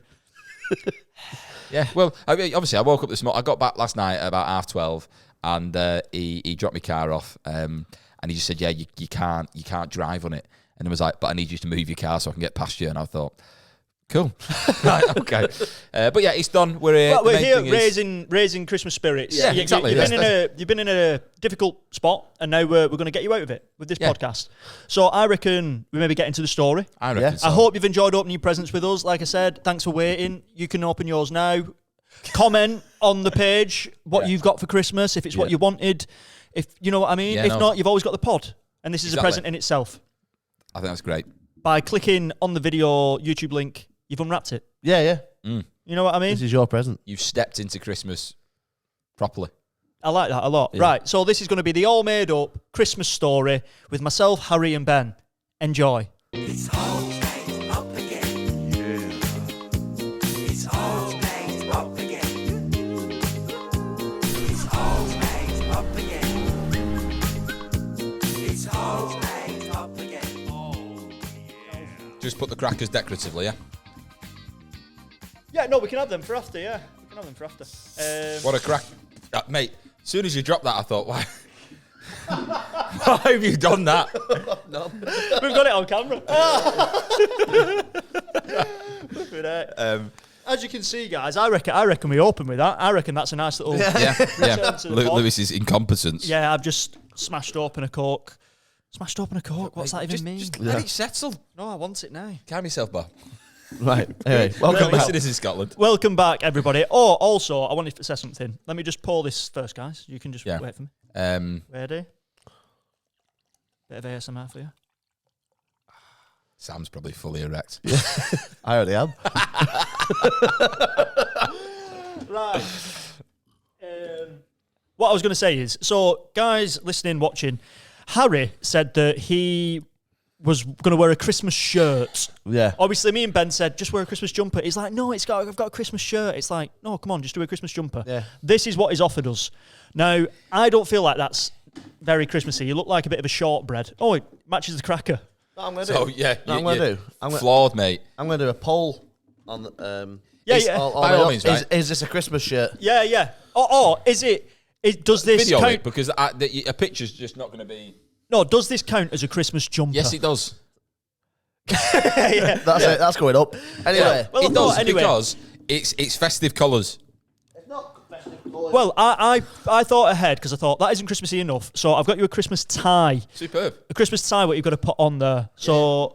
Yeah, well, obviously, I woke up this morning. I got back last night about 12:30, and he dropped my car off, and he just said, yeah, you can't drive on it. And I was like, but I need you to move your car so I can get past you. And I thought, cool. Right, okay. But yeah, it's done. We're here. Well, we're here raising Christmas spirits. Yeah, exactly. You've been in a difficult spot, and now we're going to get you out of it with this podcast. So I reckon we maybe get into the story. I reckon so. I hope you've enjoyed opening your presents with us. Like I said, thanks for waiting. You can open yours now. Comment on the page what you've got for Christmas, if it's what you wanted. If you know what I mean. If not, you've always got the pod. And this is a present in itself. I think that's great. By clicking on the video YouTube link, you've unwrapped it. Yeah. Mm. You know what I mean? This is your present. You've stepped into Christmas properly. I like that a lot. Yeah. Right, so this is going to be the AllMadeUp Christmas story with myself, Harry and Ben. Enjoy. It's all made up again. Yeah. It's Just put the crackers decoratively, yeah? Yeah, no, we can have them for after, yeah. We can have them for after. What a crack. Mate, as soon as you dropped that, I thought, why? Why have you done that? No. We've got it on camera. As you can see, guys, I reckon we open with that. I reckon that's a nice little Yeah. return to the pod. Lewis's incompetence. Yeah, I've just smashed open a Coke. Smashed open a Coke? What's that even mean? Just let it settle. No, I want it now. Calm yourself, Bob. Right. Anyway, welcome back. This is in Scotland. Welcome back, everybody. Oh, also, I wanted to say something. Let me just pour this first, guys. You can just wait for me. Ready? Bit of ASMR for you. Sam's probably fully erect. I already am. Right. What I was going to say is, so guys listening, watching, Harry said that he was going to wear a Christmas shirt. Yeah. Obviously, me and Ben said, just wear a Christmas jumper. He's like, no, I've got a Christmas shirt. It's like, no, come on, just do a Christmas jumper. Yeah. This is what he's offered us. Now, I don't feel like that's very Christmassy. You look like a bit of a shortbread. Oh, it matches the cracker. No, I'm going to So, do. yeah. I'm going to do. Flawed, mate. I'm going to do a poll on the. Yeah, is, yeah. By all means, right? Is this a Christmas shirt? Yeah, yeah. Oh, is it? Does this Video count? it, because a picture's just not going to be... No, does this count as a Christmas jumper? Yes, it does. Yeah. That's it. That's going up. Anyway. Well, it no, does, anyway. because it's festive colours. It's not festive colours. Well, I thought ahead because I thought that isn't Christmassy enough. So I've got you a Christmas tie. Superb. A Christmas tie, what you've got to put on there. So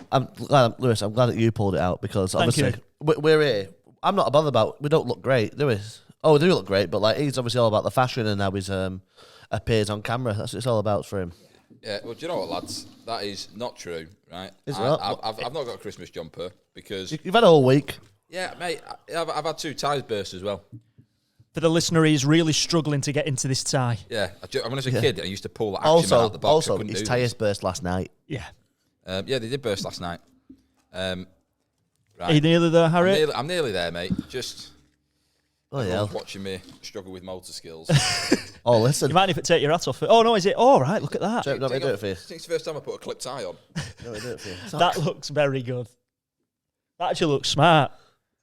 Lewis, I'm glad that you pulled it out because Thank obviously we're here. I'm not bothered about. We don't look great, do we? Oh, we do look great, but like he's obviously all about the fashion and how he's appears on camera. That's what it's all about for him. Yeah, well, do you know what, lads? That is not true, right? Is it not? I've not got a Christmas jumper because... You've had a whole week. Yeah, mate, I've had 2 ties burst as well. for the listener, he's really struggling to get into this tie. Yeah, when I was a kid, I used to pull the action out of the box. Also, his tyres burst last night. Yeah. Yeah, they did burst last night. Right. Are you nearly there, Harry? I'm nearly there, mate. Just watching me struggle with motor skills. Oh, listen. You might need to take your hat off. Oh, no, is it? All right, look at that. Let me do it for you. I think it's the first time I put a clip tie on. Let me do it for you. That looks very good. That actually looks smart.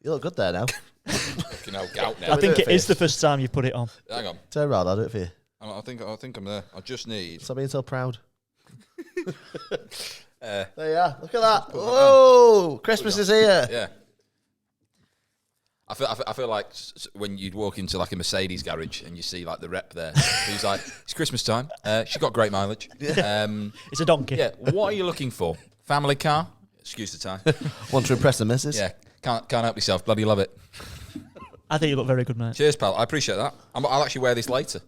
You look good there now. Fucking hell, gout now. I think it is the first time you put it on. Hang on. Turn around, I'll do it for you. I think I'm there. I just need... Stop being so proud. There you are. Look at that. Whoa! Christmas is here. Yeah. I feel like when you'd walk into like a Mercedes garage and you see like the rep there, who's like, it's Christmas time. She's got great mileage. It's a donkey. Yeah. What are you looking for? Family car? Excuse the time. Want to impress the missus? Yeah. Can't help yourself. Bloody love it. I think you look very good, mate. Cheers, pal. I appreciate that. I'll actually wear this later.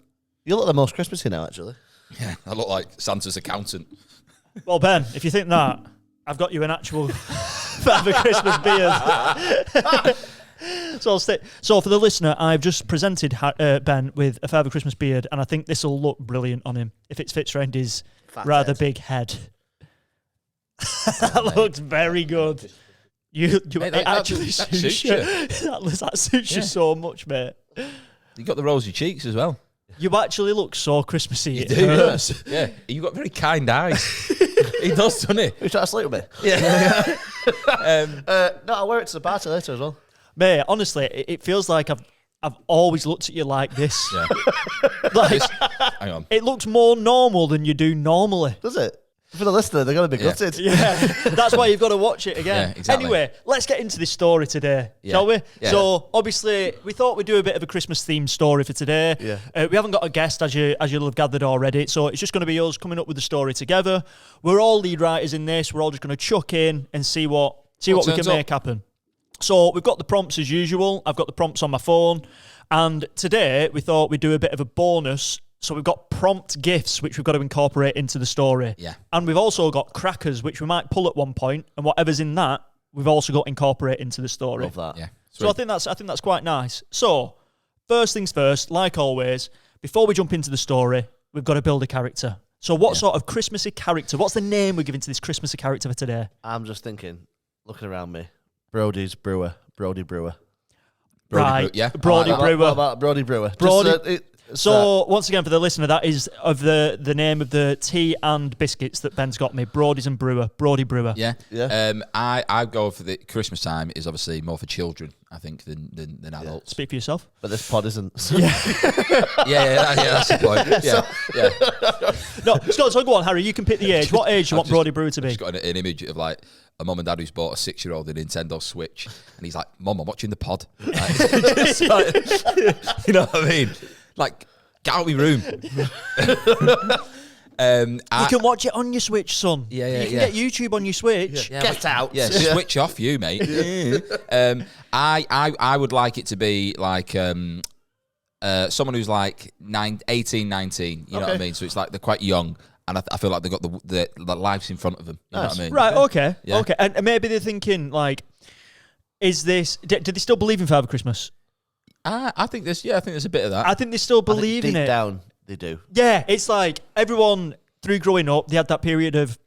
You look the most Christmassy now, actually. Yeah. I look like Santa's accountant. Well, Ben, if you think that, I've got you an actual Father Christmas beard. So for the listener, I've just presented Ben with a Father Christmas beard, and I think this will look brilliant on him if it fits around his rather big head. That looks very good. Mate, that actually suits you. That suits you so much, mate. You got the rosy cheeks as well. You actually look so Christmassy. You It do. hurts. Yeah. You got very kind eyes. He does, doesn't he? You trying to sleep with me? Yeah. No, I'll wear it to the party later as well. Mate, honestly, it feels like I've always looked at you like this. Yeah. Like, Hang on. it looks more normal than you do normally. Does it? For the listener, they're going to be gutted. Yeah, that's why you've got to watch it again. Yeah, exactly. Anyway, let's get into this story today, shall we? Yeah. So, obviously, we thought we'd do a bit of a Christmas-themed story for today. Yeah. We haven't got a guest, as you'll have gathered already, so it's just going to be us coming up with the story together. We're all lead writers in this. We're all just going to chuck in and see what we can make happen. So, we've got the prompts as usual. I've got the prompts on my phone. And today, we thought we'd do a bit of a bonus. So we've got prompt gifts, which we've got to incorporate into the story. Yeah. And we've also got crackers, which we might pull at one point, and whatever's in that, we've also got to incorporate into the story. Love that. Yeah. So I think that's quite nice. So, first things first, like always, before we jump into the story, we've got to build a character. So what sort of Christmassy character, what's the name we're giving to this Christmassy character for today? I'm just thinking, looking around me, Brodie Brewer. Right. Yeah. Brodie Brewer. What about Brodie Brewer? Brodie- So once again, for the listener, that is of the name of the tea and biscuits that Ben's got me. Brodie's and Brewer. Brodie Brewer. Yeah. Yeah. I go for the Christmas time is obviously more for children, I think, than adults. Speak for yourself. But this pod isn't. Yeah, that's the point. Yeah. No, Scott, so go on, Harry. You can pick the age. What age do you want Brodie Brewer to be? I've just got an image of like a mum and dad who's bought a 6-year-old a Nintendo Switch, and he's like, "Mum, I'm watching the pod." Like, you know what I mean? Like, get out of my room. You can watch it on your Switch, son. Yeah, You can get YouTube on your Switch. Yeah, Get out. Yeah, switch off, you mate. I would like it to be like someone who's like 18, 19. You know what I mean? So it's like they're quite young, and I feel like they've got the lives in front of them. You know what I mean? Right, okay. Yeah. Okay. And maybe they're thinking, like, is this... Do they still believe in Father Christmas? I think there's a bit of that. I think they still believe in deep it. down, they do. Yeah, it's like everyone through growing up, they had that period of,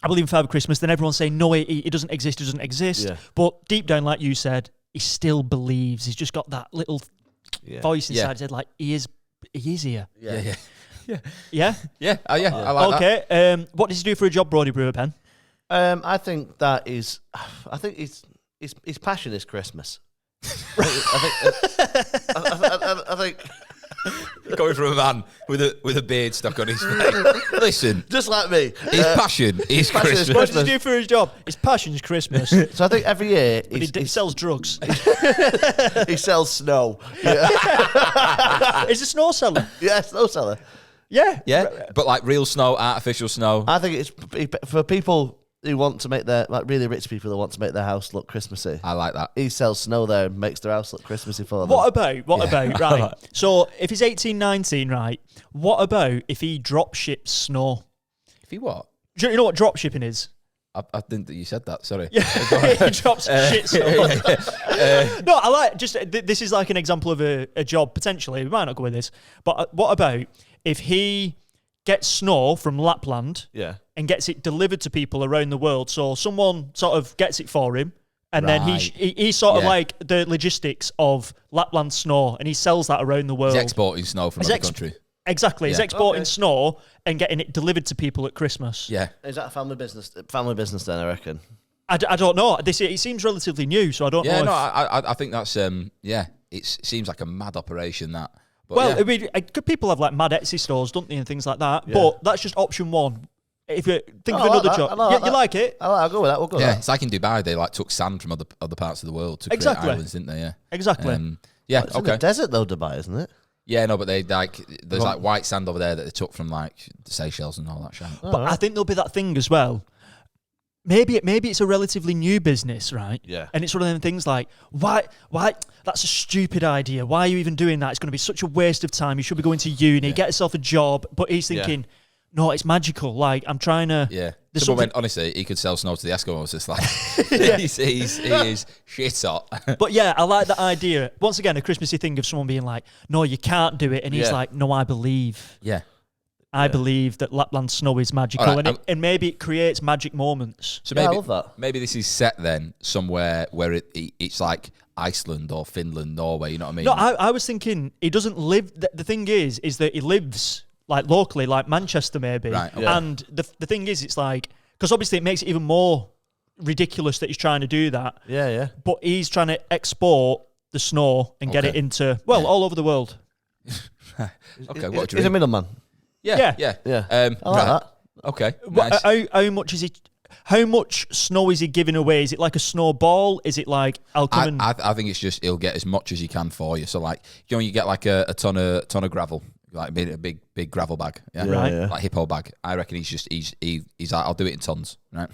I believe in Father Christmas, then everyone's saying, no, he doesn't exist, he doesn't exist. Yeah. But deep down, like you said, he still believes. He's just got that little voice inside his head, like, he is here. Yeah. Yeah? I like that. Okay. What does he do for a job, Brodie Brewer, Ben? I think that is. I think his passion is Christmas. I think Going from a man with a beard stuck on his face. Listen, just like me. his passion is passion is Christmas. What does he do for his job? His passion is Christmas. So I think every year But he sells drugs. he sells snow. Yeah, He's a snow seller. yeah, snow seller. Yeah. Yeah, but like real snow, artificial snow. I think it's for people who want to make their, like, really rich people who want to make their house look Christmassy. I like that. He sells snow there and makes their house look Christmassy for them. What about, right? So if he's 18, 19, right, what about if he drop ships snow? If he what? Do you know what drop shipping is? I didn't think you said that. Sorry. Yeah, he drops shit snow. No, I like, this is like an example of a job, potentially. We might not go with this. But what about if he gets snow from Lapland and gets it delivered to people around the world? So someone sort of gets it for him, and then he's sort of like the logistics of Lapland snow, and he sells that around the world. He's exporting snow from another country. Exactly. He's exporting snow and getting it delivered to people at Christmas. Yeah. Is that a family business? Family business then, I reckon. I don't know. It seems relatively new, so I don't know. Yeah, no, I think that's, it seems like a mad operation, that. But well, I mean, people have like mad Etsy stores, don't they, and things like that. Yeah. But that's just option one. If you think of another job, you like it? I'll go with that. We'll go with that. It's like in Dubai, they like took sand from other parts of the world to create islands, didn't they? Yeah. Exactly. Yeah, It's in the desert though, Dubai, isn't it? Yeah, no, but there's like white sand over there that they took from like the Seychelles and all that shit. But I think there'll be that thing as well. Maybe it's a relatively new business, right? Yeah. And it's one of them things like, why? That's a stupid idea. Why are you even doing that? It's going to be such a waste of time. You should be going to uni, get yourself a job. But he's thinking, no, it's magical. Like, I'm trying to... Yeah. Someone went, honestly, he could sell snow to the Eskimos. It's like, he is shit hot. But yeah, I like that idea. Once again, a Christmassy thing of someone being like, no, you can't do it. And he's like, no, I believe. Yeah. I believe that Lapland snow is magical, right, and maybe it creates magic moments. So maybe, I love that. Maybe this is set then somewhere where it's like Iceland or Finland, Norway, you know what I mean? No, I was thinking he doesn't live... The thing is that he lives like locally, like Manchester maybe. Right, okay. And the thing is, it's like... Because obviously it makes it even more ridiculous that he's trying to do that. Yeah, yeah. But he's trying to export the snow and get it into, all over the world. Okay, what do you He's a middleman. Yeah. I like that. Okay, nice. How much is he... How much snow is he giving away? Is it like a snowball? Is it like I'll come and... I think it's just he'll get as much as he can for you. So like, you get like a ton of gravel, like a big gravel bag, Right. Yeah. Like hippo bag. I reckon he's like, I'll do it in tons, right?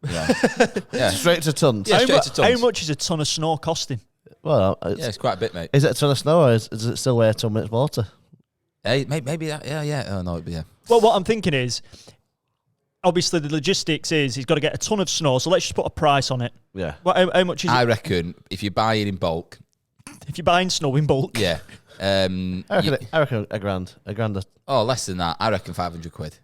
Yeah. Straight to tons. Yeah, straight to tons. How much is a ton of snow costing? Well, it's quite a bit, mate. Is it a ton of snow or is it still weigh a ton of water? Hey, maybe that. Yeah. Oh no, yeah. Well, what I'm thinking is, obviously the logistics is he's got to get a ton of snow. So let's just put a price on it. Yeah. How much is I it? reckon if you buy it in bulk, If you're buying snow in bulk? yeah. I reckon a grand. Less than that. I reckon 500 quid.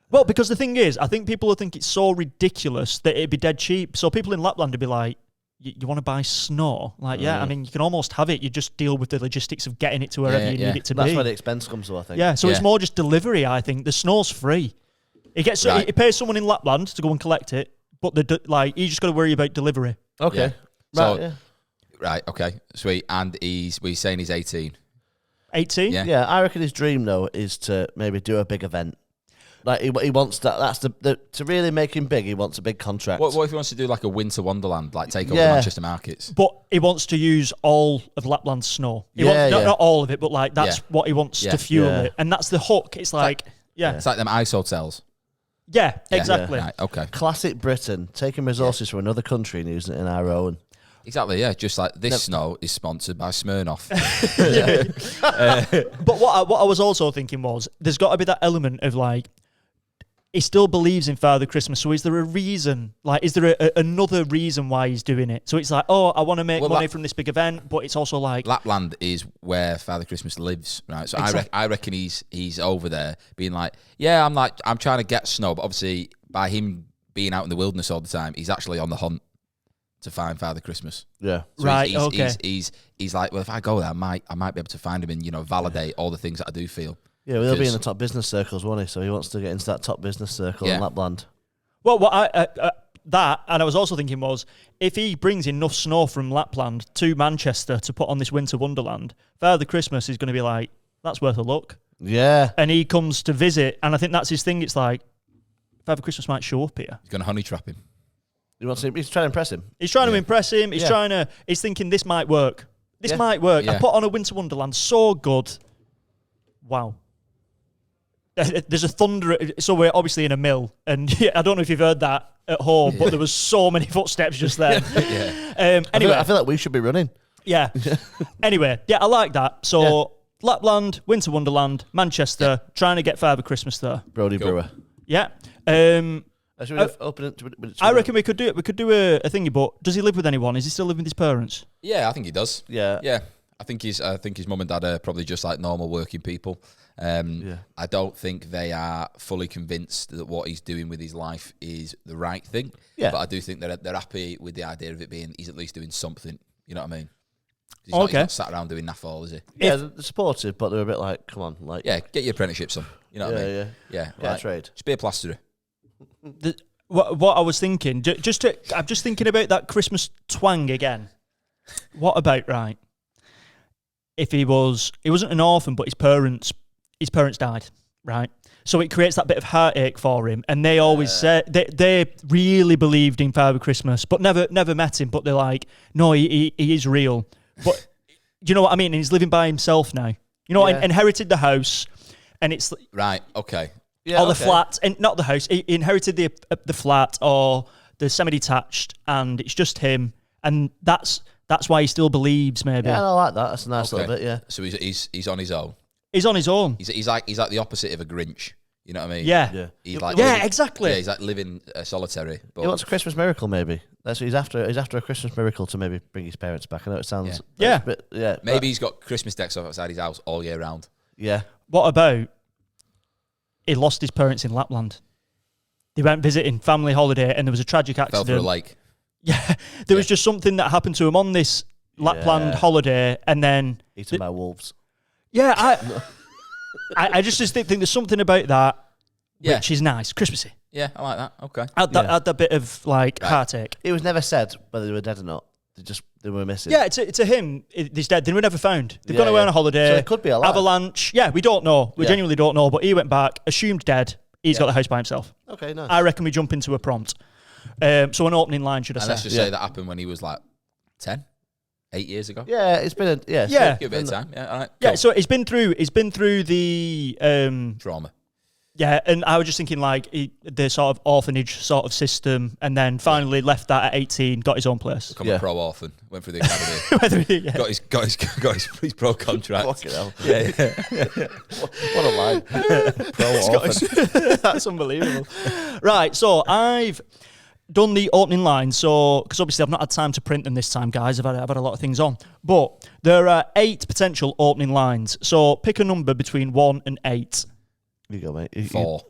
Well, because the thing is, I think people will think it's so ridiculous that it'd be dead cheap. So people in Lapland would be like, you want to buy snow. Like, I mean, you can almost have it. You just deal with the logistics of getting it to wherever you need it to be. That's where the expense comes to, I think. Yeah, so it's more just delivery, I think. The snow's free. He pays someone in Lapland to go and collect it, but you just got to worry about delivery. Okay. Yeah. Right, okay. Sweet. And we're saying he's 18. 18? Yeah, I reckon his dream, though, is to maybe do a big event. Like, he wants that. That's to really make him big, he wants a big contract. What if he wants to do like a Winter Wonderland, like take over the Manchester markets? But he wants to use all of Lapland's snow. Not all of it, but like that's what he wants to fuel it. And that's the hook. It's like, It's like them ice hotels. Yeah, exactly. Right, okay. Classic Britain, taking resources from another country and using it in our own. Exactly, yeah. Just like this snow is sponsored by Smirnoff. But what I was also thinking was, there's got to be that element of like, he still believes in Father Christmas. So is there a reason? Like, is there another reason why he's doing it? So it's like, I want to make money from this big event, but it's also like Lapland is where Father Christmas lives, right? So I reckon he's over there being like, I'm trying to get snow, but obviously by him being out in the wilderness all the time, he's actually on the hunt to find Father Christmas. Yeah, so He's like, well, if I go there, I might be able to find him and validate all the things that I do feel. Yeah, well, he'll be in the top business circles, won't he? So he wants to get into that top business circle in Lapland. Well, that, and I was also thinking was, if he brings enough snow from Lapland to Manchester to put on this Winter Wonderland, Father Christmas is going to be like, that's worth a look. Yeah. And he comes to visit, and I think that's his thing. It's like, Father Christmas might show up here. He's going to honey trap him. He's trying to impress him. He's trying to impress him. He's thinking, this might work. This might work. Yeah. I put on a Winter Wonderland so good. Wow. There's a thunder. So we're obviously in a mill, and I don't know if you've heard that at home, but there was so many footsteps just then. Anyway, I feel like we should be running. Yeah. Anyway, I like that. So Lapland, Winter Wonderland, Manchester, trying to get Father Christmas there. Brodie Brewer. Yeah. Should we open it? I reckon we could do it. We could do a thingy. But does he live with anyone? Is he still living with his parents? Yeah, I think he does. Yeah. I think his mum and dad are probably just like normal working people. I don't think they are fully convinced that what he's doing with his life is the right thing. Yeah. But I do think they're happy with the idea of it being he's at least doing something. You know what I mean? He's not sat around doing naff all, is he? Yeah, they're supportive, but they're a bit like, come on, like get your apprenticeship, son. You know what I mean? Yeah. Trade. Just be a plasterer. What I was thinking, I'm just thinking about that Christmas twang again. What about if he wasn't an orphan, but his parents died, right? So it creates that bit of heartache for him, and they always say they really believed in Father Christmas, but never met him. But they're like, no, he is real. But you know what I mean? And he's living by himself now. You know, inherited the house, and it's right. Okay. Yeah, or the flat, and not the house. He inherited the flat or the semi-detached, and it's just him, and that's why he still believes. Maybe. Yeah, I like that. That's a nice little bit. Yeah. So he's on his own. He's on his own. He's like the opposite of a Grinch. You know what I mean? Yeah. He's like exactly. Yeah, he's like living solitary. But he wants a Christmas miracle, maybe. That's what he's after. He's after a Christmas miracle to maybe bring his parents back. I know it sounds. Maybe he's got Christmas decks outside his house all year round. Yeah. What about? He lost his parents in Lapland. They went visiting family holiday, and there was a tragic accident. Fell through a lake. Yeah, there was just something that happened to him on this Lapland holiday, and then eaten by wolves. Yeah, I just think there's something about that which is nice, Christmassy. Yeah, I like that. Okay, add that bit of heartache. It was never said whether they were dead or not. They were missing. Yeah, to him, he's dead. They were never found. They've gone away on a holiday. So it could be alive. Avalanche. Yeah, we don't know. We genuinely don't know. But he went back, assumed dead. He's got the house by himself. Okay, nice. I reckon we jump into a prompt. So an opening line, should I say? Let's just say that happened when he was like 10, 8 years ago. Yeah, it's been Yeah. Give a bit of time. Yeah, all right. Yeah, cool. so he's been through the Trauma. Yeah, and I was just thinking the sort of orphanage sort of system, and then finally left that at 18, got his own place. Become a pro orphan, went through the academy. got his pro contract. Fucking hell. Yeah. What a line. Pro orphan. That's unbelievable. Right, so I've done the opening line, so because obviously I've not had time to print them this time, guys. I've had a lot of things on, but there are 8 potential opening lines. So pick a number between 1 and 8. You go, mate. 4.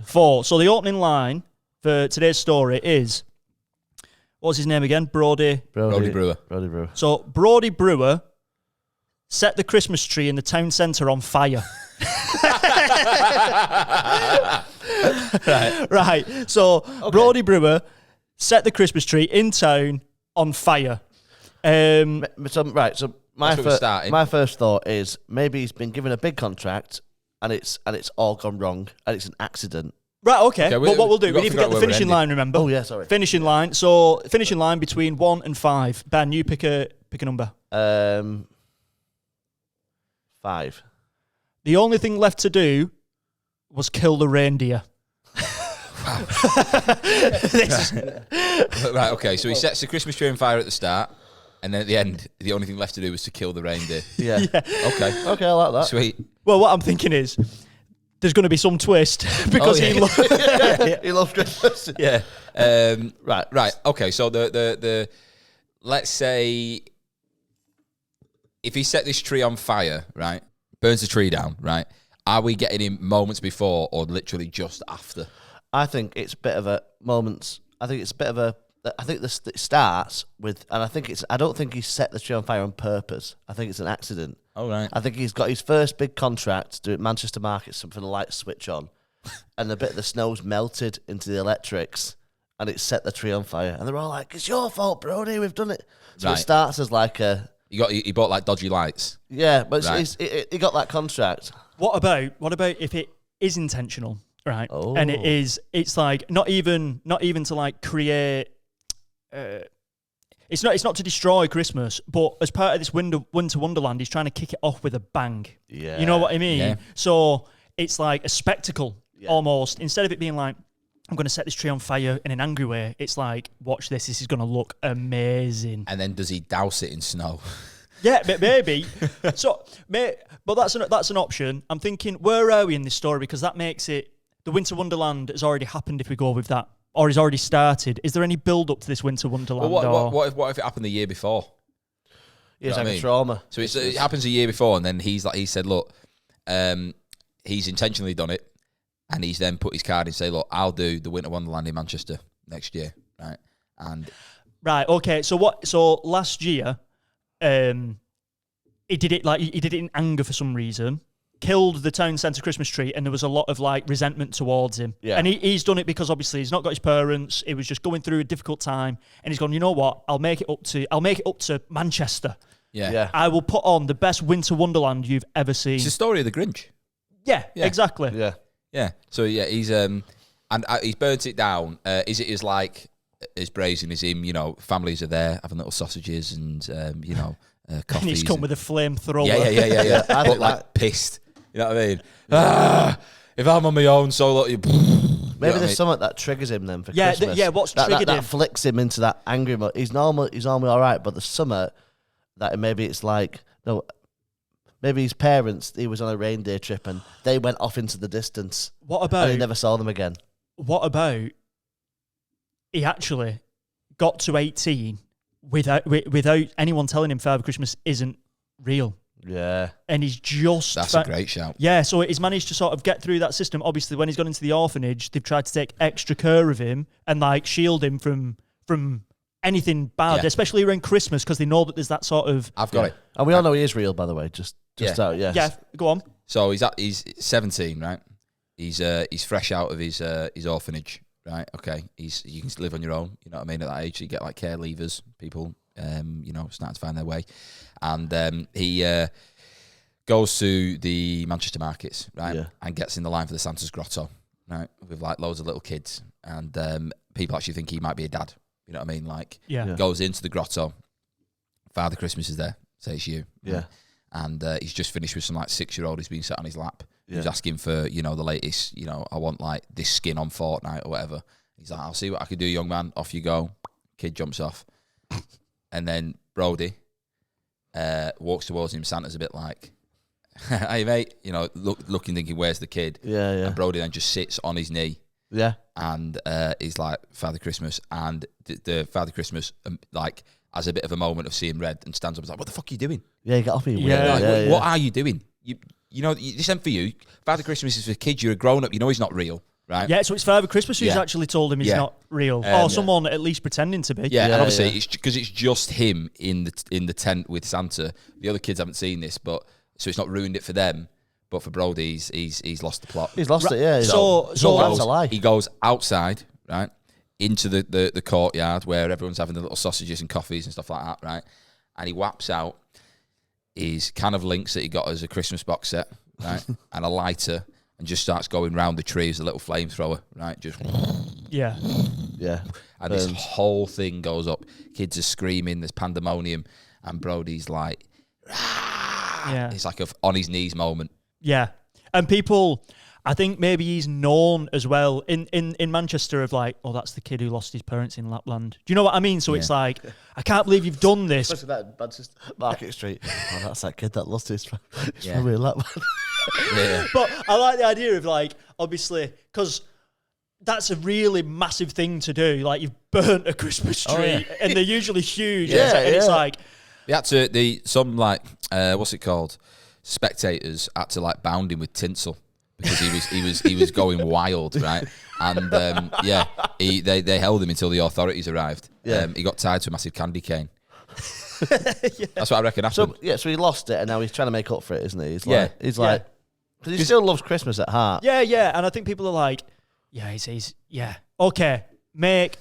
4. So the opening line for today's story is, what was his name again? Brodie Brewer. Brodie Brewer. So Brodie Brewer set the Christmas tree in the town centre on fire. Right. So Brodie Brewer set the Christmas tree in town on fire. So my That's first thought is maybe he's been given a big contract and it's all gone wrong and it's an accident. Right, okay. But what we'll do, we need to get the finishing line, remember? Oh, yeah, sorry. Finishing line. So, finishing line between 1 and 5. Ben, you pick a number. 5. The only thing left to do was kill the reindeer. Right, okay. So he sets the Christmas tree on fire at the start, and then at the end, the only thing left to do was to kill the reindeer. Yeah. Okay. Okay, I like that. Sweet. Well, what I'm thinking is, there's going to be some twist because he He loves Christmas. Yeah. Right. Okay. So the let's say if he set this tree on fire, right, burns the tree down, right, are we getting him moments before or literally just after? I think it's a bit of a moments. I think this it starts with, and I don't think he set the tree on fire on purpose. I think it's an accident. Oh, right. I think he's got his first big contract to do at Manchester Market, something the lights switch on, and the bit of the snow's melted into the electrics, and it set the tree on fire. And they're all like, "It's your fault, Brodie. We've done it." So Right. it starts as like a He bought like dodgy lights. yeah, but Right. he got that contract. What about if it is intentional, right? Oh. And it's like not even to like create. It's not to destroy Christmas, but as part of this Winter Wonderland, he's trying to kick it off with a bang. Yeah, You know what I mean? Yeah. So it's like a spectacle almost. Instead of it being like, I'm going to set this tree on fire in an angry way, it's like, watch this. This is going to look amazing. And then does he douse it in snow? Yeah, but maybe. But that's an option. I'm thinking, where are we in this story? Because that makes it, the Winter Wonderland has already happened if we go with that. Or has already started. Is there any build-up to this Winter Wonderland? Well, what if it happened the year before? Yeah, it's know like what I a mean? trauma. So it happens a year before, and then he said, look, he's intentionally done it, and he's then put his card in and say, look, I'll do the Winter Wonderland in Manchester next year, right? And right, okay. So last year, he did it in anger for some reason. Killed the town centre Christmas tree, and there was a lot of like resentment towards him. Yeah. And he's done it because obviously he's not got his parents. He was just going through a difficult time, and he's gone, you know what? I'll make it up to Manchester. yeah. I will put on the best Winter Wonderland you've ever seen. It's the story of the Grinch. Yeah, exactly. Yeah. Yeah. So yeah, he's he's burnt it down. Is it as brazen as him? You know, families are there having little sausages and coffees. And he's come with a flamethrower. Yeah. I But think like pissed. You know what I mean? If I'm on my own solo, Maybe there's something that triggers him then for Yeah, Christmas. what's that, triggered that him? flicks him into that angry mode. He's normally all right, but the summer that maybe it's like maybe his parents. He was on a reindeer trip and they went off into the distance. What And about he never saw them again. What about he actually got to 18 without anyone telling him Father Christmas isn't real? Yeah. And he's just... That's a great shout. Yeah, so he's managed to sort of get through that system. Obviously, when he's gone into the orphanage, they've tried to take extra care of him and like shield him from anything bad, Yeah. especially around Christmas, because they know that there's that sort of... I've got it. And we all know he is real, by the way. Just out, yes. Yeah, go on. So he's 17, right? He's fresh out of his orphanage, right? Okay, you can live on your own. You know what I mean? At that age, you get like care leavers, people, starting to find their way, and he goes to the Manchester markets, right? Yeah. And gets in the line for the Santa's grotto, right? With like loads of little kids, and people actually think he might be a dad. You know what I mean? Like, Yeah. goes into the grotto. Father Christmas is there. Say it's you. Yeah. And he's just finished with some like 6-year-old who's been sat on his lap. Yeah. Who's asking for, the latest, I want like this skin on Fortnite or whatever. He's like, I'll see what I can do, young man. Off you go. Kid jumps off. And then Brodie walks towards him. Santa's a bit like, hey, mate. Looking, thinking, where's the kid? Yeah. And Brodie then just sits on his knee. Yeah. And he's like, Father Christmas. And the Father Christmas, has a bit of a moment of seeing red and stands up and is like, what the fuck are you doing? Yeah, you get off me. Yeah. What are you doing? This ain't for you. Father Christmas is for kids. You're a grown up. You know he's not real. right? Yeah, so it's Father Christmas who's Yeah. actually told him he's Yeah. not real, Yeah. or someone at least pretending to be. Yeah, and Yeah, obviously yeah. it's because it's just him in the tent with Santa. The other kids haven't seen this, but so it's not ruined it for them. But for Brodie, he's lost the plot. He's lost it, yeah. So that's a lie. He goes outside, right, into the courtyard where everyone's having the little sausages and coffees and stuff like that, right? And he whaps out his can of Lynx that he got as a Christmas box set, right, and a lighter, and just starts going round the tree as a little flamethrower, right? Just Yeah. Yeah. and this whole thing goes up. Kids are screaming. There's pandemonium, and Brodie's like, Yeah. it's like a on his knees moment. Yeah. And people, I think maybe he's known as well in Manchester of like, oh, that's the kid who lost his parents in Lapland. Do you know what I mean? So it's like, I can't believe you've done this. Especially that Manchester Market Street. Oh, that's that kid that lost his Yeah. family in Lapland. Yeah. But I like the idea of like, obviously, because that's a really massive thing to do. Like you've burnt a Christmas tree, and they're usually huge. Yeah, and it's yeah. like, They had to, some like, what's it called? Spectators had to like bound him with tinsel because he was going wild, right? And they held him until the authorities arrived. Yeah. He got tied to a massive candy cane. That's what I reckon happened. So he lost it, and now he's trying to make up for it, isn't he? He's Yeah. like, because he still loves Christmas at heart. yeah. And I think people are like, he's okay, make.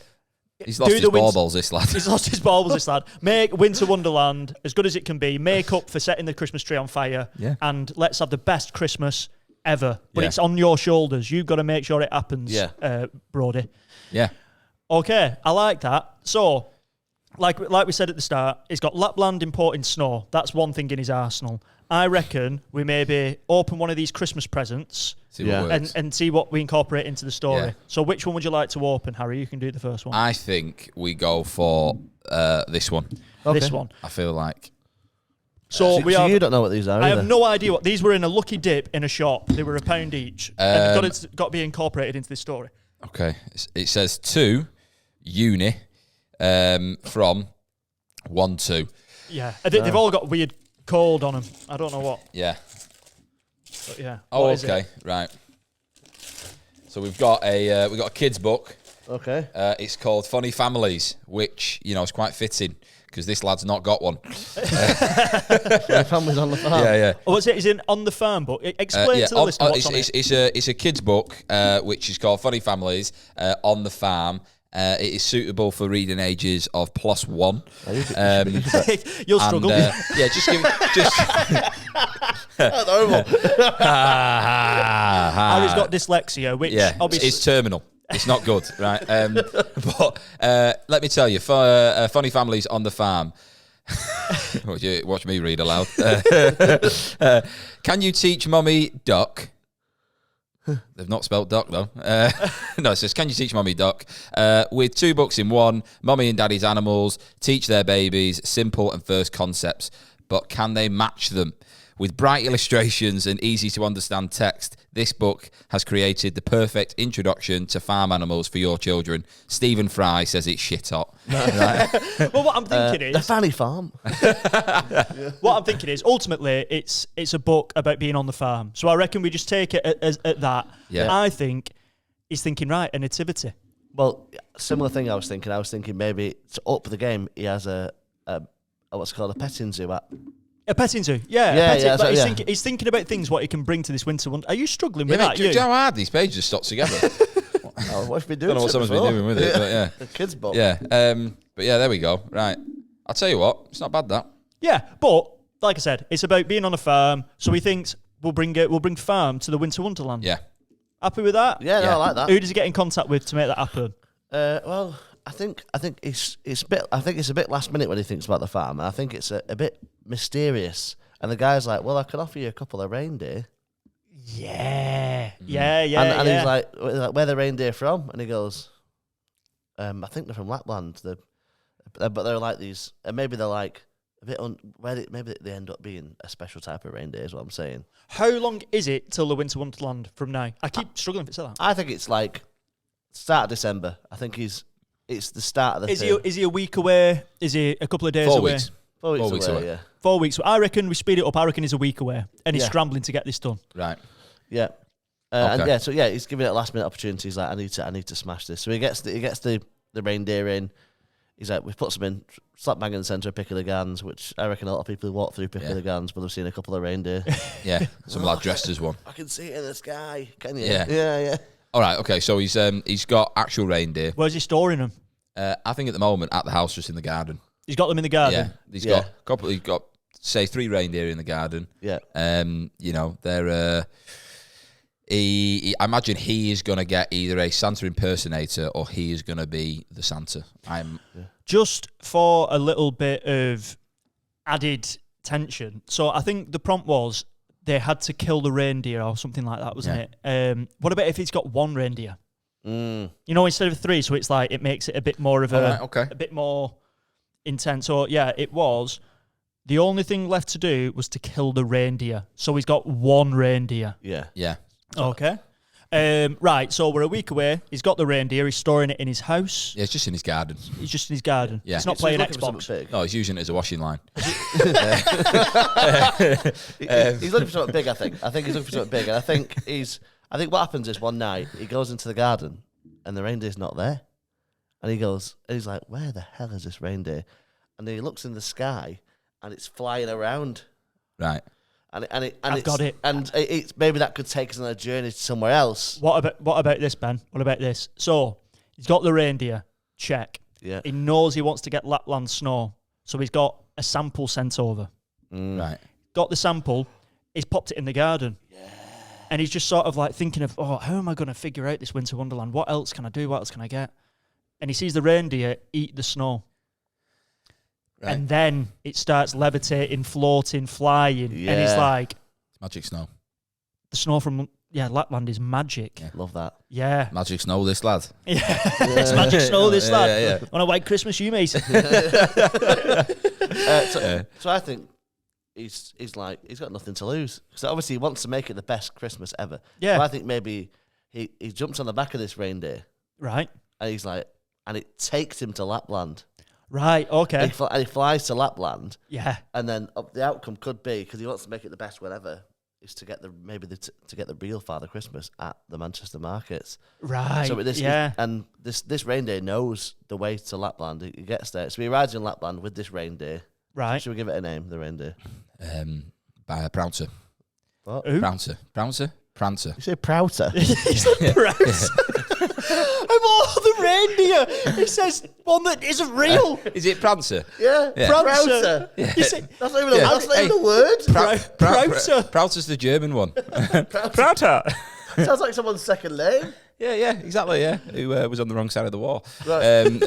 He's lost his baubles, this lad. He's lost his baubles, this lad. Make Winter Wonderland as good as it can be. Make up for setting the Christmas tree on fire. Yeah. And let's have the best Christmas ever. But Yeah. it's on your shoulders. You've got to make sure it happens, Brodie. Yeah. Okay, I like that. So, like we said at the start, he's got Lapland importing snow. That's one thing in his arsenal. I reckon we maybe open one of these Christmas presents See what works. and see what we incorporate into the story. Yeah. So which one would you like to open, Harry? You can do the first one. I think we go for this one. Okay. This one. I feel like. So So you don't know what these are I either. have no idea what these were in a lucky dip in a shop. They were £1 each. And it's got to be incorporated into this story. Okay. It says to uni from 1-2. Yeah. They've all got weird code on them. I don't know what. Yeah. But yeah. Oh, What is okay. it? Right. So we've got a kids book. Okay. It's called Funny Families, which, is quite fitting because this lad's not got one. My family's on the farm. Yeah. Oh, what's it? Is it on the farm book? Explain to the listener what's on it. It's a kids book, which is called Funny Families on the Farm. It is suitable for reading ages of +1. You'll struggle. Just give it. That's horrible. Harry's got dyslexia, which obviously... it's terminal. It's not good, right? But let me tell you, for Funny Families on the Farm, watch me read aloud. Can you teach Mummy duck? They've not spelt duck, though. No, it says, can you teach Mummy duck? With 2 books in one, Mummy and Daddy's animals, teach their babies, simple and first concepts. But can they match them? With bright illustrations and easy to understand text, this book has created the perfect introduction to farm animals for your children. Stephen Fry says it's shit hot. Right? Well, what I'm thinking The is... Fanny Farm. What I'm thinking is, ultimately, it's a book about being on the farm. So I reckon we just take it at that. Yeah. I think he's thinking, right, a nativity. Well, similar thing I was thinking. I was thinking maybe to up the game, he has a what's it called, a petting zoo app. A petting zoo, yeah. Yeah, a petting, yeah, but so, he's thinking about things what he can bring to this winter one. Are you struggling Yeah, with mate, that? do you know how hard these pages are stuck together? Oh, what have we I doing? don't know what someone's been doing with it, but yeah. The kids book. Yeah, but yeah, there we go. Right. I'll tell you what, it's not bad, that. Yeah, but like I said, it's about being on a farm. So he thinks we'll bring farm to the Winter Wonderland. Yeah. Happy with that? Yeah, no, Yeah. I like that. Who does he get in contact with to make that happen? Well, I think it's a bit last minute when he thinks about the farm. I think it's a bit mysterious. And the guy's like, "Well, I can offer you a couple of reindeer." Yeah. And yeah. he's like, "Where are the reindeer from?" And he goes, "I think they're from Lapland. But they're like these. Maybe they're like a bit maybe they end up being a special type of reindeer." Is what I'm saying. How long is it till the Winter Wonderland from now? I keep struggling if it's that. I think it's like start of December. I think it's the start of the. Is he a week away? Is he a couple of days 4 away? weeks. 4 weeks, 4 weeks away. away. Yeah. 4 weeks. I reckon we speed it up. I reckon he's a week away, and he's Yeah. scrambling to get this done. Right. Yeah. And yeah, so yeah, he's giving it a last minute opportunity. He's like, I need to smash this. So he gets the reindeer in. He's like, we've put some in, slap bang in the centre of Piccadilly Gardens, which I reckon a lot of people who walk through Piccadilly Gardens will have seen a couple of reindeer. Yeah, some lad dressed as one. I can see it in the sky. Can you? Yeah. Yeah. All right, okay, so he's got actual reindeer. Where's he storing them? I think at the moment at the house, just in the garden. He's got them in the garden. Yeah, he's got say 3 reindeer in the garden. Yeah. You know, they're. I imagine he is going to get either a Santa impersonator or he is going to be the Santa. Just for a little bit of added tension. So I think the prompt was they had to kill the reindeer or something like that, wasn't it? What about if he's got 1 reindeer? You know, instead of 3, so it's like it makes it a bit more of a bit more intense. So yeah, it was. The only thing left to do was to kill the reindeer. So he's got 1 reindeer. Yeah. Okay. Right, so we're a week away. He's got the reindeer. He's storing it in his house. Yeah, it's just in his garden. He's just in his garden. Yeah. He's not So playing he's looking for Xbox. something big. No, he's using it as a washing line. He's looking for something big, I think. I think he's looking for something big. And I think what happens is one night he goes into the garden and the reindeer's not there. And he's like, where the hell is this reindeer? And then he looks in the sky and it's flying around. Right. I've got it. And it's maybe that could take us on a journey to somewhere else. What about this, Ben? What about this? So he's got the reindeer. Check. Yeah. He knows he wants to get Lapland snow, so he's got a sample sent over. Right. Got the sample. He's popped it in the garden. Yeah. And he's just sort of like thinking of, how am I going to figure out this Winter Wonderland? What else can I do? What else can I get? And he sees the reindeer eat the snow. Right. And then it starts levitating, floating, flying. Yeah. And he's like... Magic snow. The snow from Lapland is magic. Yeah. Love that. Yeah. Magic snow, this lad. Yeah. It's magic snow, this lad. On a white Christmas, you, mate. So I think he's got nothing to lose. So obviously he wants to make it the best Christmas ever. Yeah. So I think maybe he jumps on the back of this reindeer. Right. And he's like... And it takes him to Lapland. Right, okay. And he flies to Lapland. Yeah. And then the outcome could be, because he wants to make it the best whatever, is to get the real Father Christmas at the Manchester markets. Right. So this reindeer knows the way to Lapland. He gets there. So he arrives in Lapland with this reindeer. Right. Should we give it a name, the reindeer? Prancer. What? Who? Prancer. You say Prouter? He said Prancer. The reindeer. He says one that isn't real. Is it Prancer? Yeah. Prancer. Yeah. You say, that's not even a word. Prouter. Prouter's the German one. Prouter. Sounds like someone's second name. Yeah, exactly, yeah. Who was on the wrong side of the wall. Right.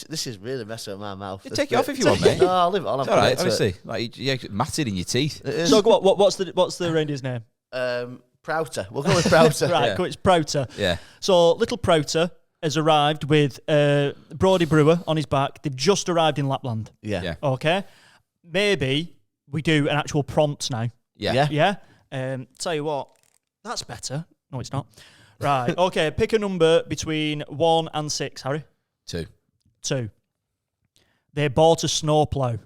This is really messing with my mouth. You take it off if you want, mate. No, I'll leave it on. It's all right, honestly. Like, matted in your teeth. So what's the reindeer's name? Prouter. We'll go with Prouter. Right, cool, it's Prouter. Yeah. So little Prouter has arrived with Brodie Brewer on his back. They've just arrived in Lapland. Yeah. Okay. Maybe we do an actual prompt now. Yeah. Tell you what, that's better. No, it's not. Right. Okay. Pick a number between 1 and 6, Harry. 2. They bought a snowplow.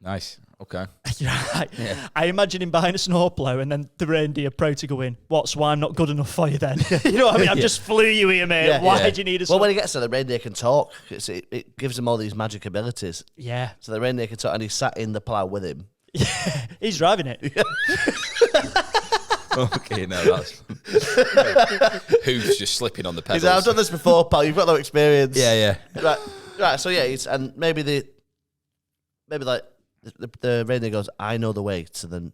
Nice. Okay. Right. Yeah. I imagine him buying a snowplow and then the reindeer to go in. What? So I'm not good enough for you then? You know what I mean? I've just flew you here, mate. Yeah. Why do you need a Well, when he gets there, the reindeer can talk. It gives him all these magic abilities. Yeah. So the reindeer can talk, and he sat in the plough with him. Yeah. He's driving it. Okay, no, that's... Who's just slipping on the pedals? I've done this before, pal. You've got no experience. Yeah. Right. So yeah, maybe the reindeer goes, I know the way to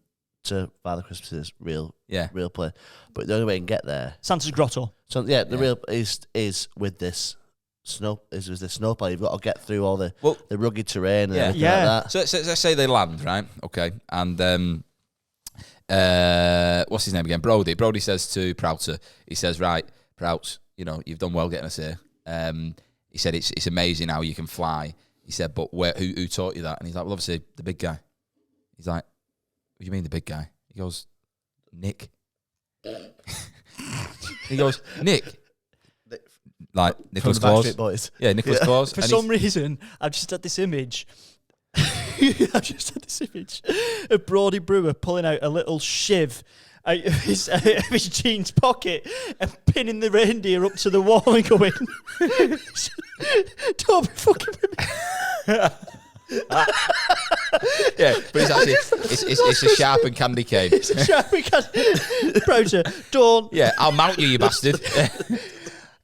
Father Christmas's real place, but the only way you can get there, Santa's grotto. So yeah, the real is with this snowplow. You've got to get through all the rugged terrain and everything like that. So let's say they land, right? Okay, and what's his name again? Brodie. Brodie says to Prouter, he says, right, Prouts, you've done well getting us here. He said it's amazing how you can fly. He said, but who taught you that? And he's like, well, obviously the big guy. He's like, what do you mean the big guy? He goes, Nick. He goes, Nick. Like Nicholas Claus. Boys. Yeah, Nicholas Claus. For some reason, I've just had this image. I've just had this image of Brodie Brewer pulling out a little shiv of his jeans pocket and pinning the reindeer up to the wall and going, "Don't be fucking with me." Yeah, but it's actually it's a sharp and candy cane. It's a sharp and candy. Proto, don't. Yeah, I'll mount you, you bastard.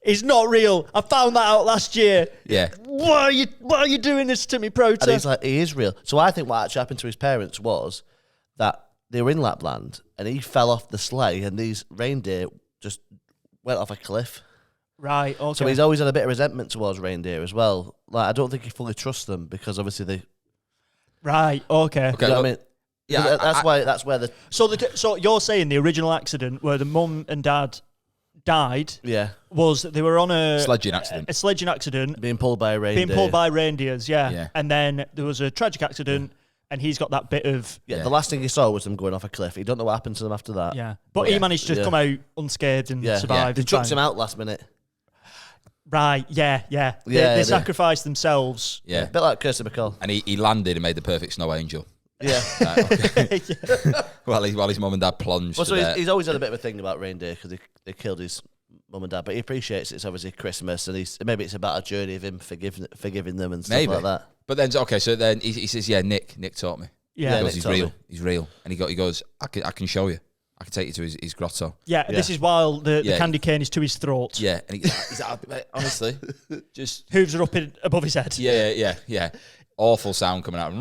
It's not real. I found that out last year. Yeah. Why are you doing this to me, Proto? And he's like, he is real. So I think what actually happened to his parents was that they were in Lapland and he fell off the sleigh and these reindeer just went off a cliff. Right, okay. So he's always had a bit of resentment towards reindeer as well. Like, I don't think he fully trusts them because obviously they... Right, okay. You know what I mean? Yeah, That's where the... So you're saying the original accident where the mum and dad died was that they were on a sledging accident. A sledging accident. Being pulled by a reindeer. Being pulled by reindeers, yeah. And then there was a tragic accident and he's got that bit of... Yeah, the last thing he saw was them going off a cliff. He don't know what happened to them after that. Yeah. But he managed to come out unscathed and survive. They chucked him out last minute. Right, yeah. They sacrificed themselves. Yeah. A bit like Kirsty McCall. And he landed and made the perfect snow angel. Yeah. Okay. While his mum and dad plunged. Well, so he's always had a bit of a thing about reindeer because they killed his mum and dad, but he appreciates it's obviously Christmas and maybe it's about a journey of him forgiving them and stuff like that. But then, okay, so then he says, yeah, Nick taught me. Yeah, he goes, he's real. And he goes, I can show you. I can take you to his grotto. Yeah, this is while the candy cane is to his throat. Yeah, and he's like, honestly, just... hooves are up above his head. Yeah. Awful sound coming out.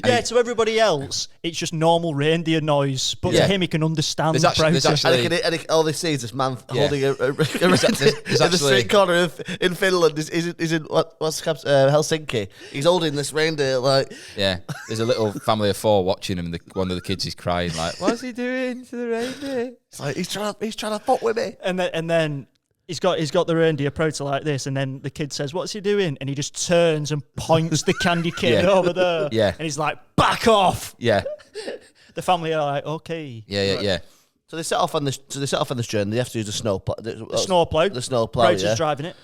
To everybody else, it's just normal reindeer noise. But to him, he can understand the process. And all they see is this man holding a reindeer in the street corner in Finland. He's in what's Helsinki. He's holding this reindeer like... Yeah, there's a little family of 4 watching him and one of the kids is crying like, what's he doing to the reindeer? It's like, he's trying to fuck with me. And then he's got the reindeer proto like this, and then the kid says, "What's he doing?" And he just turns and points the candy cane over there. Yeah. And he's like, "Back off!" Yeah. The family are like, "Okay." Yeah. So they set off on this journey. They have to use the snowplow. The snowplow. The snowplow. Proto's driving it.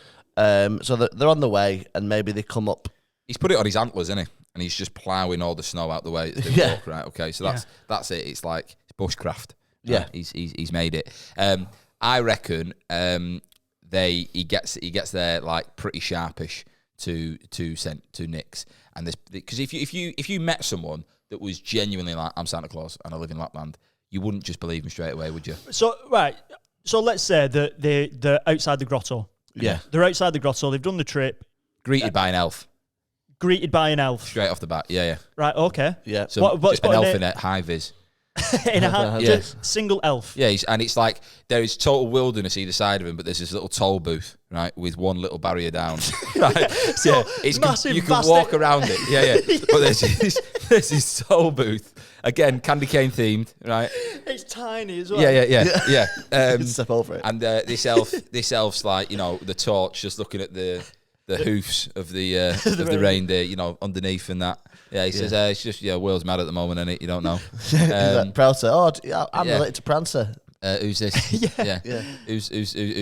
So they're on the way, and maybe they come up. He's put it on his antlers, isn't he? And he's just ploughing all the snow out the way. Walk, right? Okay. So that's it. It's like it's bushcraft. Right? Yeah. He's made it. I reckon. He gets there like pretty sharpish to Nick's, and this because if you met someone that was genuinely like, I'm Santa Claus and I live in Lapland, you wouldn't just believe him straight away, would you? So let's say that they're outside the grotto. Yeah, they're outside the grotto. They've done the trip. Greeted by an elf. Straight off the bat. Yeah. Right. Okay. Yeah. So just an elf in a high vis. In a single elf. Yeah, and it's like there is total wilderness either side of him, but there's this little toll booth, right, with one little barrier down. Right? So it's massive, you can walk around it. Yeah. But there's this toll booth. Again, candy cane themed, right? It's tiny as well. Yeah. Step over it. And this elf's like, the torch, just looking at the hoofs of the reindeer, underneath and that. Yeah, he says it's just world's mad at the moment, and you don't know. Prancer. I'm related to Prancer. Who's this? yeah. Who's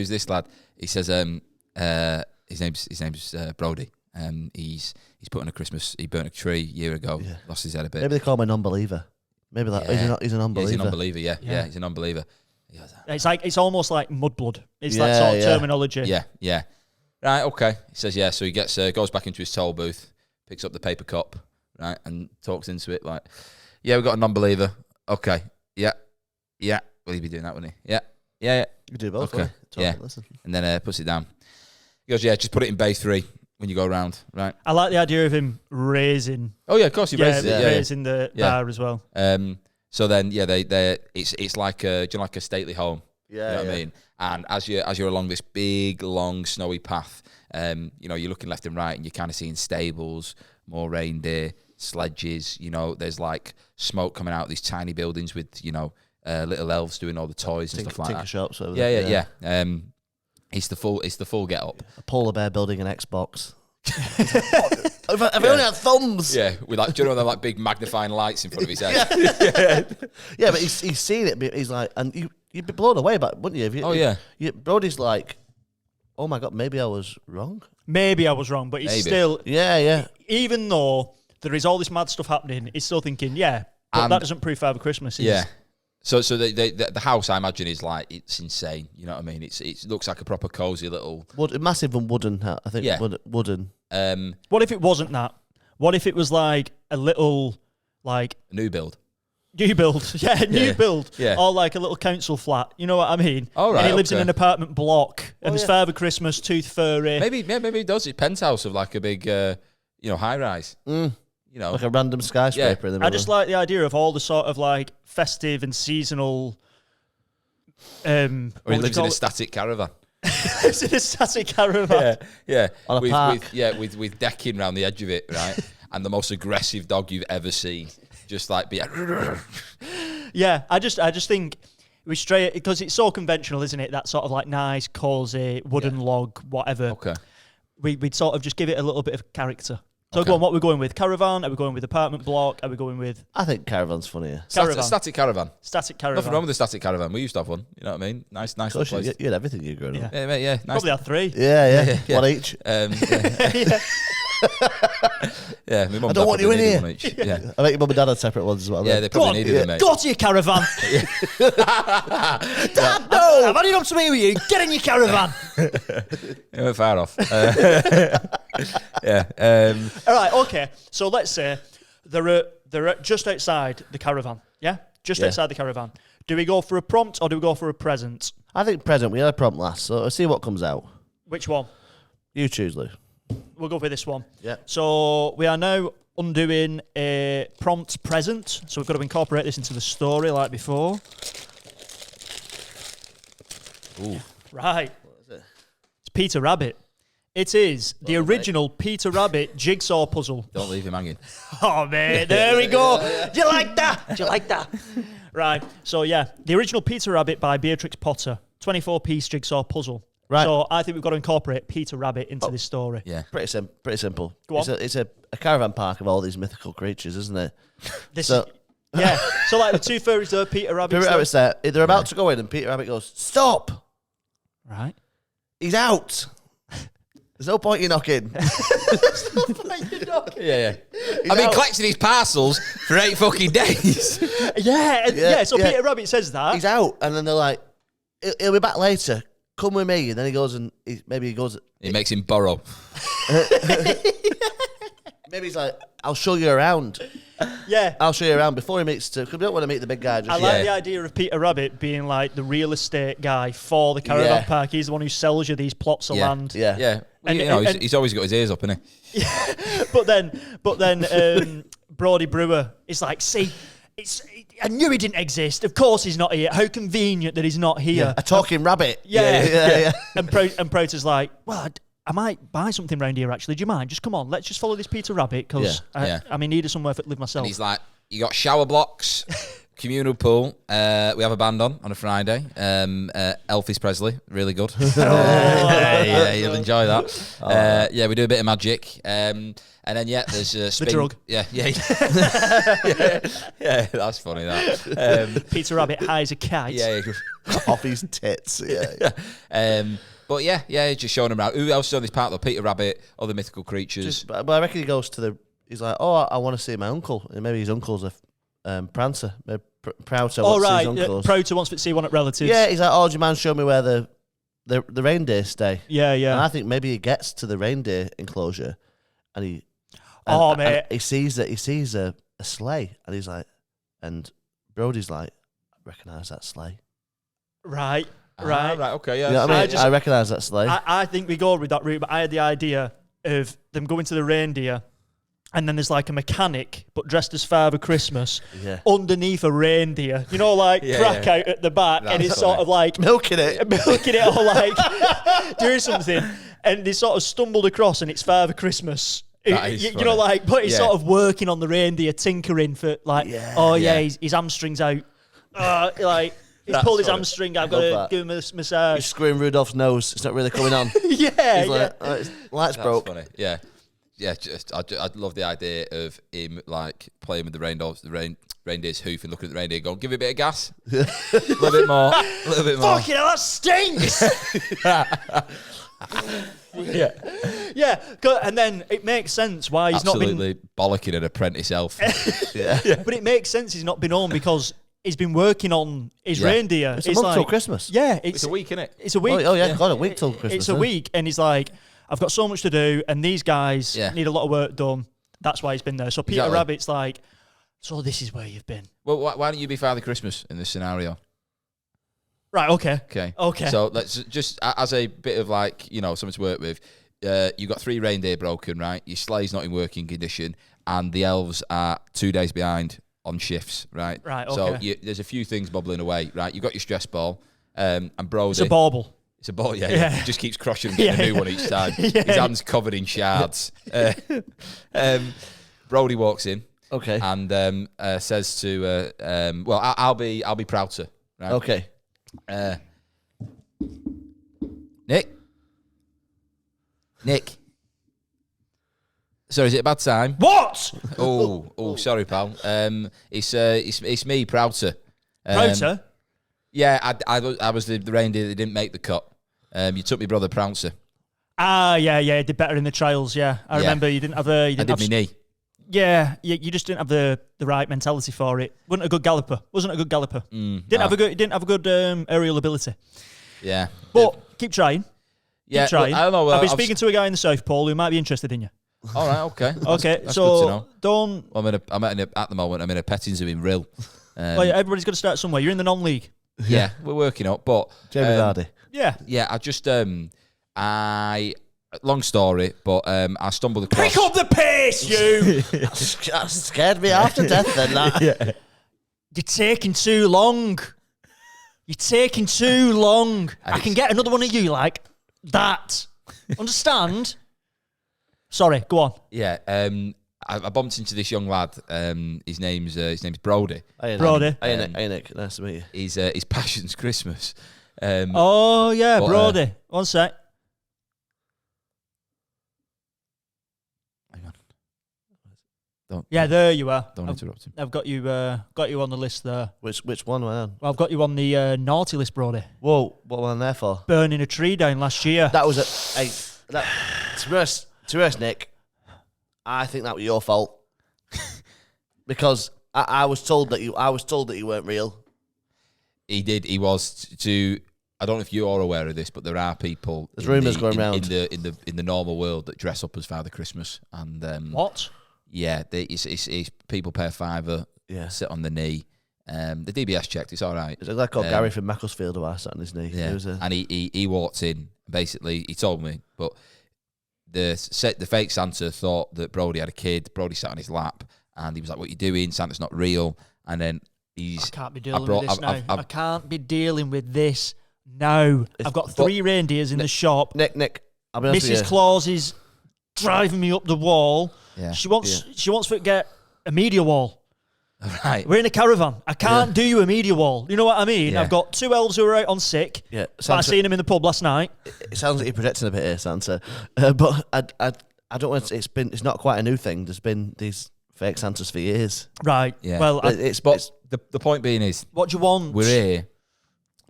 this lad? He says his name's Brodie. He's put on a Christmas. He burnt a tree a year ago. Yeah. Lost his head a bit. Maybe they call him an unbeliever. Maybe that he's an unbeliever. He's an unbeliever. Yeah, he's an unbeliever. It's almost like mudblood. It's that sort of terminology. Yeah. Right. Okay. He says so. He goes back into his toll booth, picks up the paper cup, right, and talks into it like, we've got a non-believer. Okay. Yeah. Will he be doing that, wouldn't he? Yeah. You can do both. Okay. Yeah. Listen. And then puts it down. He goes, just put it in bay 3 when you go around, right? I like the idea of him raising. Oh yeah, of course he raises it. Raising the bar as well. So then it's like a stately home. Yeah. You know what I mean? And as you're along this big, long, snowy path, you're looking left and right, and you're kind of seeing stables, more reindeer, sledges. There's like smoke coming out of these tiny buildings with little elves doing all the toys and stuff like that. Shops over there. Yeah. It's the full get up. A polar bear building an Xbox. I've only had thumbs. Yeah, with like, do you know them like big magnifying lights in front of his head? Yeah, but he's seen it. But he's like, and you'd be blown away by it, wouldn't you? Brodie's like, oh my God, maybe I was wrong. But he's still... Yeah. Even though there is all this mad stuff happening, he's still thinking, but that doesn't prove Father Christmas is So the house, I imagine, is like, it's insane. You know what I mean? It looks like a proper cozy little massive and wooden. I think wooden. What if it wasn't that? What if it was like a little like new build? New build, new build, yeah. or like a little council flat. You know what I mean? All right, and he lives in an apartment block, and his Father Christmas, tooth furry. Maybe he does. It's penthouse of like a big, high rise. You know, like a random skyscraper in the middle. I just like the idea of all the sort of like festive and seasonal. Or he lives in a static caravan. Lives in a static caravan. On a park. With decking around the edge of it, right? And the most aggressive dog you've ever seen, just like be. Yeah, I just think we stray because it's so conventional, isn't it? That sort of like nice, cozy wooden log, whatever. Okay. We'd sort of just give it a little bit of character. So go on, what are we going with? Caravan? Are we going with apartment block? Are we going with... I think caravan's funnier. Caravan. Static caravan. Static caravan. Nothing wrong with the static caravan. We used to have one. You know what I mean? Nice little place. You had everything you growing up. Yeah, mate, yeah. Nice. Probably had 3. Yeah. One each. Yeah, my mum I don't want you in here. Yeah. I bet your mum and dad had separate ones as well. Yeah, they probably needed them, mate. Go to your caravan. Dad, no! I've had it up to me with you. Get in your caravan. You went far off. All right, okay. So let's say they're just outside the caravan. Yeah? Just outside the caravan. Do we go for a prompt or do we go for a present? I think present. We had a prompt last, so let's see what comes out. Which one? You choose, Lou. We'll go for this one. Yeah. So we are now undoing a prompt present. So we've got to incorporate this into the story like before. Ooh. Right. What is it? It's Peter Rabbit. It is the original Peter Rabbit jigsaw puzzle. Don't leave him hanging. Oh, man. There we go. Do you like that? Do you like that? Right. So, yeah. The original Peter Rabbit by Beatrix Potter. 24-piece jigsaw puzzle. Right. So I think we've got to incorporate Peter Rabbit into this story. Yeah. Pretty simple. Go on. It's a caravan park of all these mythical creatures, isn't it? So like the two furries there, Peter Rabbit. Peter Rabbit's there. They're about to go in, and Peter Rabbit goes, "Stop! Right. He's out. There's no point you knocking." Yeah. I've been collecting these parcels for 8 fucking days. So Peter Rabbit says that. He's out, and then they're like, "He'll be back later. Come with me." And then he goes and he makes him burrow. Maybe he's like, "I'll show you around." Yeah. I'll show you around before he meets because we don't want to meet the big guy. I like the idea of Peter Rabbit being like the real estate guy for the caravan park. He's the one who sells you these plots of land. Yeah. Well, he's always got his ears up, isn't he? Yeah. But then Brodie Brewer is like, see, I knew he didn't exist. Of course he's not here. How convenient that he's not here. Yeah. A talking rabbit. Yeah. And Proter's like, well, I might buy something round here, actually. Do you mind? Just come on. Let's just follow this Peter Rabbit, because I needed somewhere to live myself. And he's like, you got shower blocks, communal pool. We have a band on a Friday. Elvis Presley, really good. Yeah, you'll enjoy that. We do a bit of magic. And then, there's a spin. The drug. Yeah, that's funny, that. Peter Rabbit hides a kite. Yeah. Off his tits. Yeah. But just showing him around. Who else is on this part, though? Peter Rabbit, other mythical creatures. But I reckon he goes to he's like, "Oh, I want to see my uncle." And maybe his uncle's a prancer. Maybe Prouter wants to see his uncles. Prouter wants to see one at relatives. Yeah, he's like, "Oh, do you mind showing me where the reindeer stay?" Yeah. And I think maybe he gets to the reindeer enclosure, and he sees a sleigh, and he's like, and Brodie's like, "I recognise that sleigh." Right. Okay, yeah. You know what I mean? I recognise that sleigh. I think we go with that route, but I had the idea of them going to the reindeer, and then there's like a mechanic, but dressed as Father Christmas, underneath a reindeer. You know, like crack out at the back, and he's sort of like milking it, or like doing something, and they sort of stumbled across, and it's Father Christmas. You know, like, but he's sort of working on the reindeer, tinkering for like, his hamstring's out, he's pulled his hamstring. I've got to give him a massage. He's screwing Rudolph's nose. It's not really coming on. He's like, lights broke. Funny. Yeah. I'd love the idea of him like playing with the reindeer's hoof and looking at the reindeer, going, "Give it a bit of gas, a little bit more." Fucking hell, that stinks. And then it makes sense why he's absolutely not been bollocking an apprentice elf. But it makes sense he's not been home because he's been working on his reindeer. It's a month till Christmas. Yeah, It's a week, isn't it? It's a week. Oh yeah, God, a week till Christmas. It's a week, and he's like, I've got so much to do, and these guys need a lot of work done. That's why he's been there. So Peter Rabbit's like, so this is where you've been. Well, why don't you be Father Christmas in this scenario? Right, okay. So let's just, as a bit of like, you know, something to work with, you've got 3 reindeer broken, right? Your sleigh's not in working condition, and the elves are 2 days behind on shifts, right? Right, okay. So there's a few things bubbling away, right? You've got your stress ball, and Brodie. It's a bauble. It's a ball, yeah. He just keeps crushing and getting a new one each time. His hand's covered in shards. Brodie walks in. Okay. And says to, well, I'll be Prouter, right? Okay. Nick. Sorry, is it a bad time? What? Oh, sorry, pal. It's me, Prouter. Prouter? Yeah, I was the reindeer that didn't make the cut. You took me brother Prouter. Ah, yeah, he did better in the trials. Yeah, I remember you didn't have a. I did my knee. Yeah, you just didn't have the right mentality for it. Wasn't a good galloper. Didn't have a good aerial ability. Yeah, but keep trying. Yeah, keep trying. Well, I don't know. I've been speaking to a guy in the South Pole who might be interested in you. All right, okay. That's so good to know. Don't. At the moment. I'm in a petting zoo in Rill. Well, yeah, everybody's got to start somewhere. You're in the non-league. Yeah, we're working up, but Jamie Vardy. Yeah. I just long story, but I stumbled across. Pick up the pace, you. That scared me half to death. Then that. Yeah. You're taking too long. I can get another one of you like that. Understand? Sorry, go on. Yeah, I bumped into this young lad. His name's Brodie. Brodie. Hey Nick, nice to meet you. His passion's Christmas. Oh yeah, Brodie. One sec. Hang on. There you are. Don't interrupt him. I've got you on the list there. Which one am I on? Well, I've got you on the naughty list, Brodie. Whoa, what am I on there for? Burning a tree down last year. That was to be honest, Nick, I think that was your fault. Because I was told that you weren't real. He was to. I don't know if you're aware of this, but there are people. There's rumours going around in the normal world that dress up as Father Christmas, and what? Yeah, it's people pay a $5, sit on the knee. The DBS checked, it's all right. It's a guy called Gary from Macclesfield who I sat on his knee. Yeah, and he walked in. Basically, he told me, but the fake Santa thought that Brodie had a kid. Brodie sat on his lap, and he was like, "What are you doing? Santa's not real." And then I can't be dealing with this now. I can't be dealing with this now. I've got 3 reindeers in the shop. Nick, I'll be honest with you. Mrs. Claus is driving me up the wall. Yeah. She wants to get a media wall. Right. We're in a caravan. I can't do you a media wall. You know what I mean? Yeah. I've got 2 elves who are out on sick. Yeah. But I seen them in the pub last night. It sounds like you're projecting a bit here, Santa. But I don't want. It's not quite a new thing. There's been these fake Santas for years. Right. Yeah. Well, the point being is, what do you want? We're here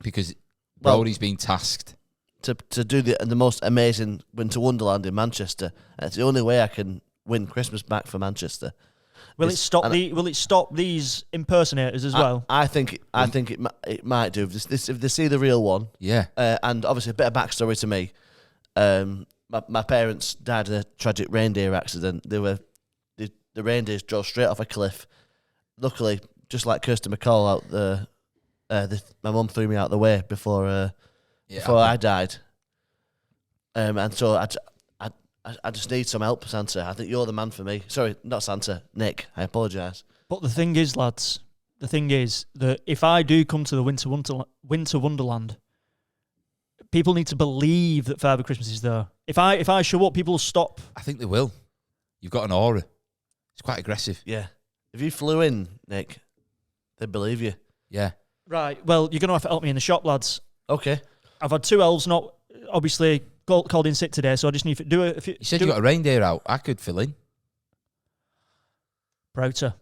because Brodie's been tasked to do the most amazing Winter Wonderland in Manchester. It's the only way I can win Christmas back for Manchester. Will it stop these impersonators as well? I think it might do. If they see the real one, yeah. And obviously a bit of backstory to me. My parents died in a tragic reindeer accident. The reindeers drove straight off a cliff. Luckily, just like Kirsten McCall my mum threw me out the way before I died. And so I just need some help, Santa. I think you're the man for me. Sorry, not Santa, Nick. I apologise. But the thing is, lads, that if I do come to the Winter Wonderland, people need to believe that Father Christmas is there. If I show up, people will stop. I think they will. You've got an aura. It's quite aggressive. Yeah. If you flew in, Nick, they'd believe you. Yeah. Right. Well, you're going to have to help me in the shop, lads. Okay. I've had 2 elves not obviously called in sick today, so I just need to do it. You said you got a reindeer out. I could fill in. Prouter.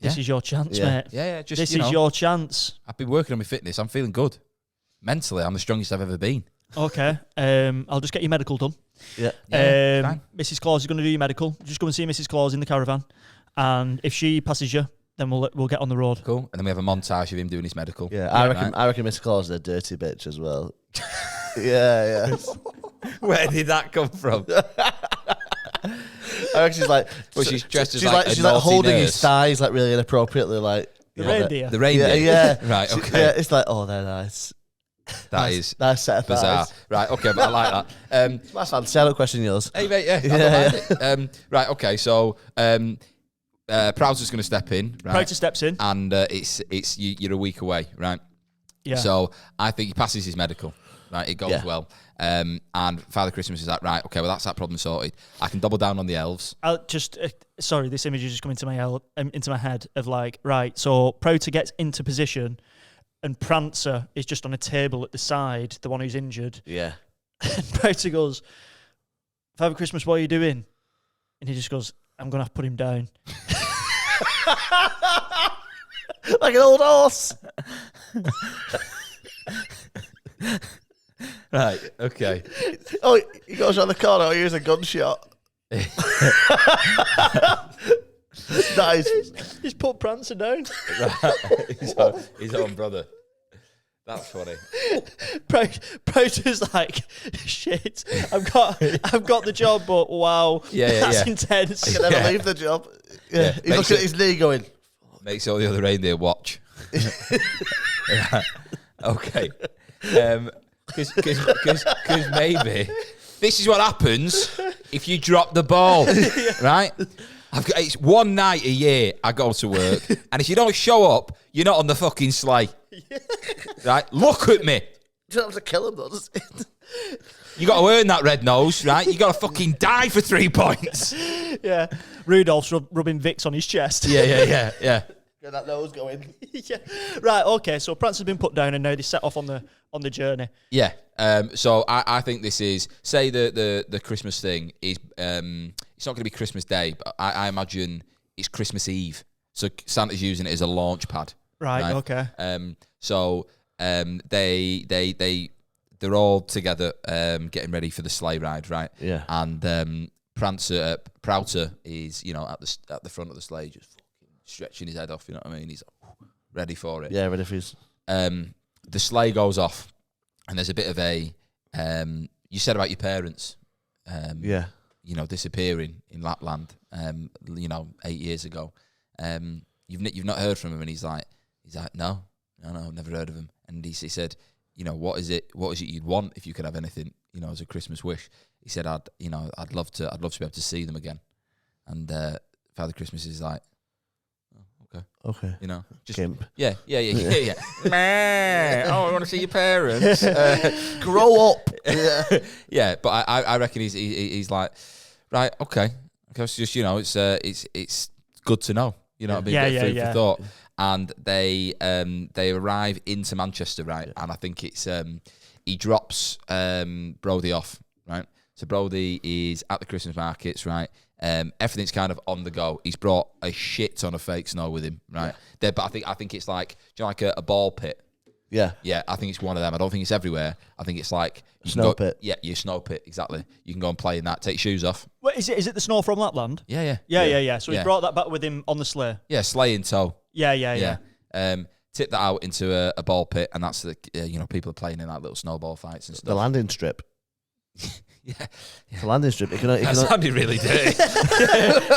This is your chance, mate. Yeah. This is your chance. I've been working on my fitness. I'm feeling good. Mentally, I'm the strongest I've ever been. Okay. I'll just get your medical done. Yeah. Mrs. Claus is going to do your medical. Just go and see Mrs. Claus in the caravan, and if she passes you, then we'll get on the road. Cool. And then we have a montage of him doing his medical. Yeah, I reckon Mr. Claus is a dirty bitch as well. yeah. Where did that come from? I reckon she's like, well, she's dressed as she's like she's a like holding nurse. his thighs like really inappropriately, like The reindeer. The reindeer. Yeah. Right. Okay. Yeah, it's like, oh, they're nice. That is Nice set of bizarre. thighs. Right. Okay, but I like that. That's fancy. I don't question yours. Hey mate, yeah. I don't mind it. Right. Okay. So Prowser's going to step in. Right? Prowser steps in, and you're a week away, right? Yeah. So I think he passes his medical. Right, it goes well. And Father Christmas is like, right, okay, well that's that problem sorted. I can double down on the elves. I'll just sorry, this image is just coming into my head of like, right, so Prowser gets into position, and Prancer is just on a table at the side, the one who's injured. Yeah. And Prowser goes, Father Christmas, what are you doing? And he just goes, I'm gonna have to put him down. Like an old horse. Right, okay. Oh, he goes around the corner. Oh, here's a gunshot. Nice. He's put Prancer down. His own brother. That's funny. Prowser's like, shit, I've got the job, but wow, that's intense. I can never leave the job. Yeah. He's looking at his knee going. Makes all the other reindeer watch. Right. Okay. Because maybe this is what happens if you drop the ball, right? It's one night a year I go to work, and if you don't show up, you're not on the fucking sleigh, right? Look at me. You don't have to kill him, though. You got to earn that red nose, right? You got to fucking die for 3 points. Yeah, Rudolph's rubbing Vicks on his chest. Yeah. Get that nose going. Yeah. Right. Okay. So Prancer's been put down, and now they set off on the journey. Yeah. So I think this is, say the Christmas thing is it's not going to be Christmas Day, but I imagine it's Christmas Eve. So Santa's using it as a launch pad. Right. Okay. So they're all together getting ready for the sleigh ride, right? Yeah. And Prouter is at the front of the sleigh, just fucking stretching his head off. You know what I mean? He's ready for it. Yeah, ready for his. The sleigh goes off, and there's a bit of a. You said about your parents. Yeah. Disappearing in Lapland. 8 years ago. You've not heard from him, and he's like no, I've never heard of him. And he said, what is it you'd want if you could have anything, as a Christmas wish? He said, I'd love to be able to see them again. And Father Christmas is like, oh, okay, just Gimp. Yeah. Man, I want to see your parents. Grow up. Yeah, but I reckon he's like, right, okay. It's just it's good to know. Food for thought. And they arrive into Manchester, right? Yeah. And I think it's he drops Brodie off, right? So Brodie is at the Christmas markets, right? Everything's kind of on the go. He's brought a shit ton of fake snow with him, right? Yeah. But I think it's like, like a ball pit. Yeah. Yeah, I think it's one of them. I don't think it's everywhere. I think it's like snow pit. Yeah, your snow pit, exactly. You can go and play in that. Take your shoes off. Wait, is it the snow from Lapland? Yeah. So he brought that back with him on the sleigh. Yeah, sleigh in tow. Yeah. Tip that out into a ball pit, and that's the people are playing in like little snowball fights and stuff. The landing strip. Yeah. The landing strip. That sounded really dirty.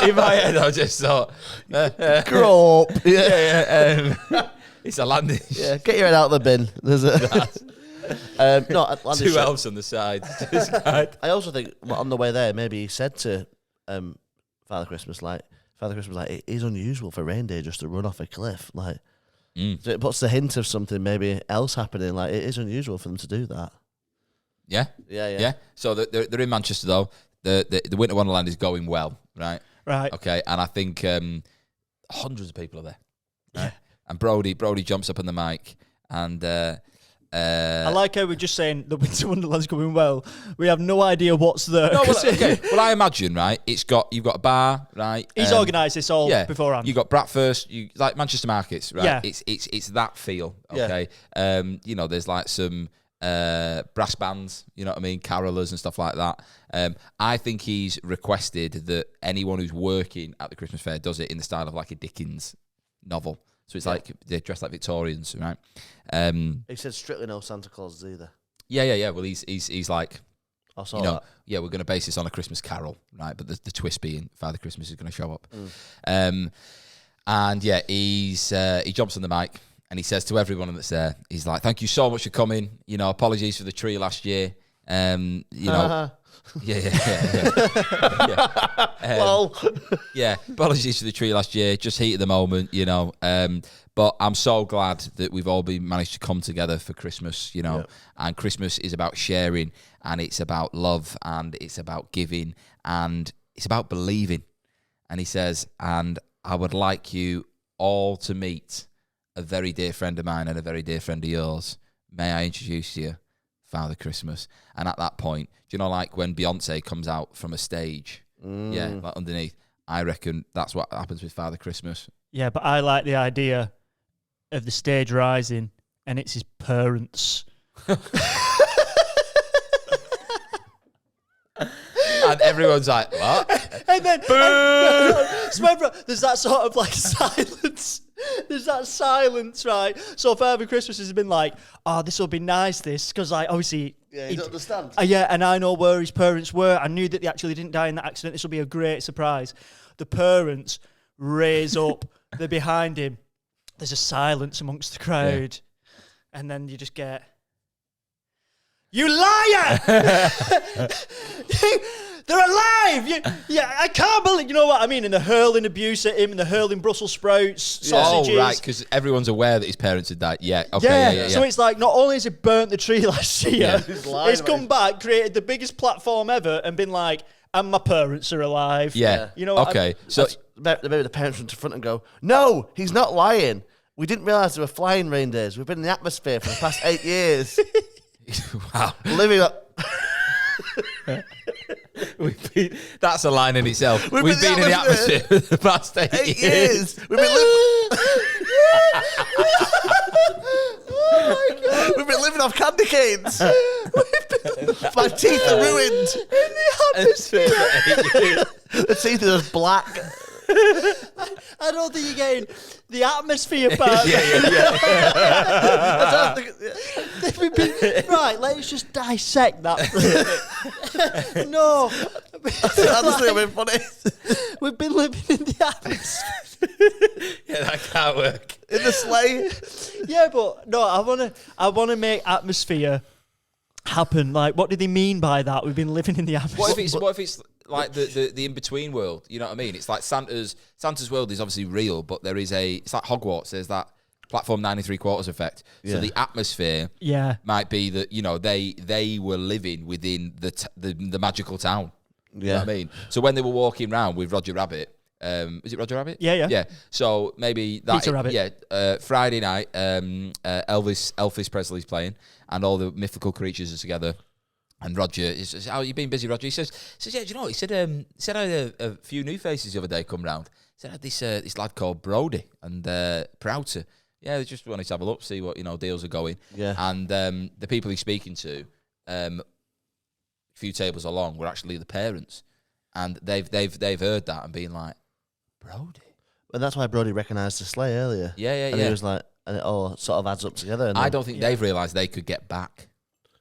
In my head, I just thought, grow up. Yeah. It's a landing. Yeah, get your head out of the bin. There's a landing two elves on the side. I also think on the way there, maybe he said to Father Christmas, it is unusual for reindeer just to run off a cliff. So it puts the hint of something maybe else happening. Like, it is unusual for them to do that. Yeah. So they're in Manchester though. The Winter Wonderland is going well, right? Right. Okay, and I think hundreds of people are there. Right? And Brodie jumps up on the mic, and I like how we're just saying the Winter Wonderland's going well. We have no idea what's there. No, well, I imagine, right? You've got a bar, right? He's organised this all beforehand. You got breakfast, like Manchester markets, right? Yeah. It's that feel, okay? Yeah. There's like some brass bands, you know what I mean, carolers and stuff like that. I think he's requested that anyone who's working at the Christmas fair does it in the style of like a Dickens novel. So it's like they dress like Victorians, right? He said strictly no Santa Clauses either. Yeah. Well, he's like, I saw you know, that. yeah, we're going to base this on A Christmas Carol, right? But the twist being Father Christmas is going to show up. And yeah, he jumps on the mic and he says to everyone that's there, he's like, "Thank you so much for coming. You know, apologies for the tree last year. You know." Yeah. Lol. Yeah, apologies for the tree last year. Just heat of the moment, you know. But I'm so glad that we've all managed to come together for Christmas, you know. Yep. And Christmas is about sharing, and it's about love, and it's about giving, and it's about believing." And he says, "And I would like you all to meet a very dear friend of mine and a very dear friend of yours. May I introduce you, Father Christmas?" And at that point, do you know, like when Beyonce comes out from a stage, like underneath, I reckon that's what happens with Father Christmas. Yeah, but I like the idea of the stage rising and it's his parents. And everyone's like, "What?" And then, there's that sort of like silence. There's that silence, right? So Father Christmas has been like, "Oh, this will be nice, this," because like obviously, you don't understand. Yeah, and I know where his parents were. I knew that they actually didn't die in that accident. This will be a great surprise. The parents raise up. They're behind him. There's a silence amongst the crowd, and then you just get, "You liar! They're alive! I can't believe." You know what I mean? And they're hurling abuse at him, and they're hurling Brussels sprouts, sausages. Oh, right, because everyone's aware that his parents had died. Yeah, okay, yeah. So it's like, not only has it burnt the tree last year, it's come back, created the biggest platform ever, and been like, "And my parents are alive." Yeah. You know what? Okay, so Maybe the parents run to front and go, "No, he's not lying. We didn't realise there were flying reindeers. We've been in the atmosphere for the past 8 years." wow. Living up. That's a line in itself. We've been in the atmosphere for the past 8 years. We've been oh my God. We've been living off candy canes. My teeth are ruined. In the atmosphere. The teeth are just black. I don't think you're getting the atmosphere part. Right, let's just dissect that. No. Honestly, I've been funny. We've been living in the atmosphere. Yeah, that can't work. In the sleigh. Yeah, but no, I wanna make atmosphere happen. Like, what do they mean by that? We've been living in the atmosphere. What if it's like the in-between world? You know what I mean? It's like Santa's world is obviously real, but it's like Hogwarts. There's that platform 9 3/4 effect. So the atmosphere might be that, you know, they were living within the magical town. You know what I mean? So when they were walking around with Roger Rabbit, is it Roger Rabbit? Yeah. So maybe that Peter Rabbit. Friday night, Elvis Presley's playing, and all the mythical creatures are together. And Roger says, "How you been busy, Roger?" He says, "Yeah, do you know what?" He said, I had a few new faces the other day come round. He said, "I had this lad called Brodie and Prouter. Yeah, they just wanted to have a look, see what, you know, deals are going." Yeah. And the people he's speaking to, a few tables along, were actually the parents, and they've heard that and been like, "Brodie." And that's why Brodie recognised the sleigh earlier. Yeah. And he was like, and it all sort of adds up together. And I don't think they've realised they could get back.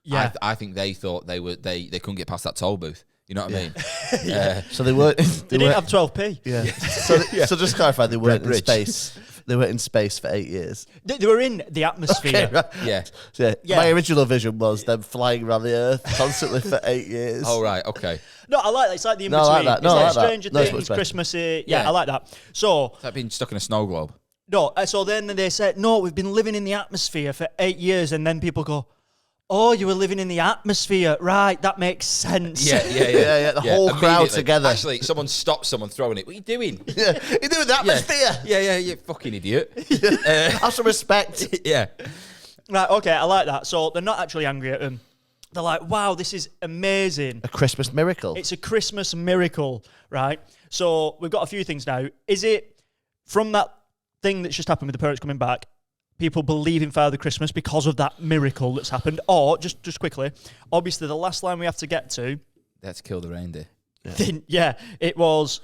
Yeah. I think they thought they couldn't get past that toll booth. You know what I mean? So they weren't. They didn't have 12p. Yeah. So just to clarify, they weren't in space. They were in space for 8 years. They were in the atmosphere. Okay, right. Yeah. So my original vision was them flying around the Earth constantly for 8 years. Oh, right. Okay. No, I like that. It's like the in-between. I like that. It's like I like Stranger that. Things, Christmassy. Yeah, I like that. So... It's like being stuck in a snow globe. No, so then they said, "No, we've been living in the atmosphere for 8 years." And then people go, "Oh, you were living in the atmosphere. Right, that makes sense." Yeah. The whole crowd Immediately. together. Actually, someone stops someone throwing it. "What are you doing?" Yeah, you're doing the atmosphere. Yeah, you fucking idiot. Have some respect. Yeah. Right, okay, I like that. So they're not actually angry at him. They're like, "Wow, this is amazing. A Christmas miracle. It's a Christmas miracle," right? So we've got a few things now. Is it from that thing that's just happened with the parents coming back, people believe in Father Christmas because of that miracle that's happened? Or, just quickly, obviously the last line we have to get to... Let's kill the reindeer. Yeah, it was,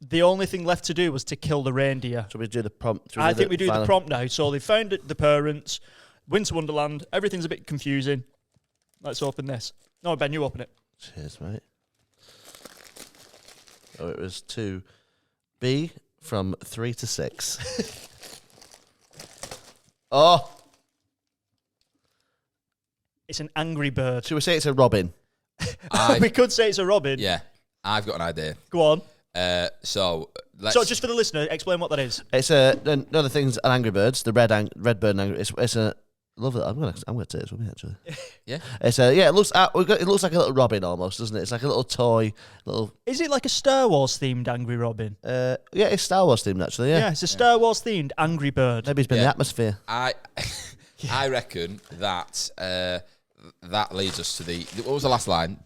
The only thing left to do was to kill the reindeer. Should we do the prompt? I think we do the prompt now. So they found the parents, Winter Wonderland. Everything's a bit confusing. Let's open this. No, Ben, you open it. Cheers, mate. Oh, it was to B from 3 to 6. Oh, It's an angry bird. should we say it's a robin? We could say it's a robin. Yeah, I've got an idea. Go on. So let's. So just for the listener, explain what that is. It's another thing's an angry birds. The red bird and angry. It's a love it. I'm gonna take this with me actually. Yeah. It's it looks it looks like a little robin almost, doesn't it? It's like a little toy, little. Is it like a Star Wars themed angry robin? Yeah, it's Star Wars themed actually. Yeah, It's a Star Wars themed angry bird. maybe it's been Yeah. the atmosphere. I reckon that that leads us to the. What was the last line?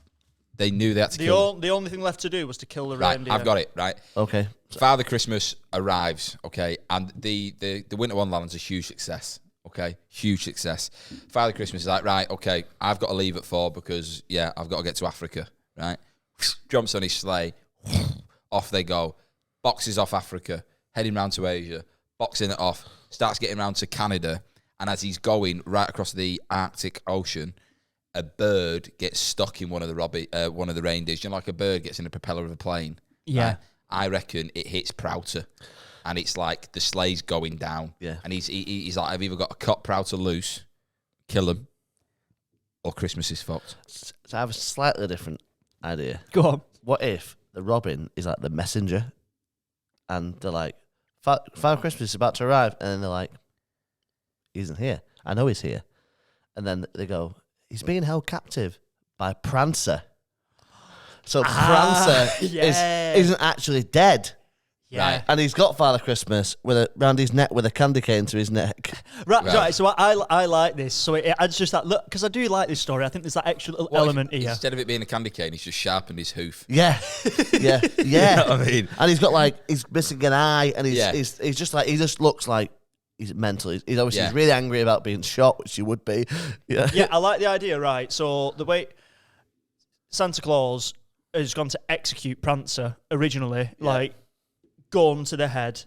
They knew they had to kill. The only thing left to do was to kill the Right, reindeer. I've got it. Right. Okay. Father Christmas arrives. Okay, and the Winter Wonderland's a huge success. Okay, huge success. Father Christmas is like, right, okay, I've got to leave at 4 because I've got to get to Africa. Right, jumps on his sleigh, off they go. Boxes off Africa, heading round to Asia, boxing it off, starts getting round to Canada, and as he's going right across the Arctic Ocean, a bird gets stuck in one of the reindeers. You know, like a bird gets in the propeller of a plane. Yeah. Right? I reckon it hits Prouter, and it's like the sleigh's going down. Yeah. And he's like, I've either got to cut Prouter loose, kill him, or Christmas is fucked. So I have a slightly different idea. Go on. What if the robin is like the messenger, and they're like, Father Christmas is about to arrive, and then they're like, he isn't here. I know he's here. And then they go, he's being held captive by Prancer. So Prancer isn't actually dead. Yeah. Right. And he's got Father Christmas round his neck with a candy cane to his neck. Right. So I like this. So it adds just that look, because I do like this story. I think there's that extra little element here. Instead of it being a candy cane, he's just sharpened his hoof. Yeah. Yeah. Yeah. You know what I mean? And he's got he's missing an eye, and he's just like, he just looks like he's mental. He's obviously he's really angry about being shot, which he would be. Yeah. Yeah, I like the idea, right? So the way Santa Claus has gone to execute Prancer originally, like gun to the head.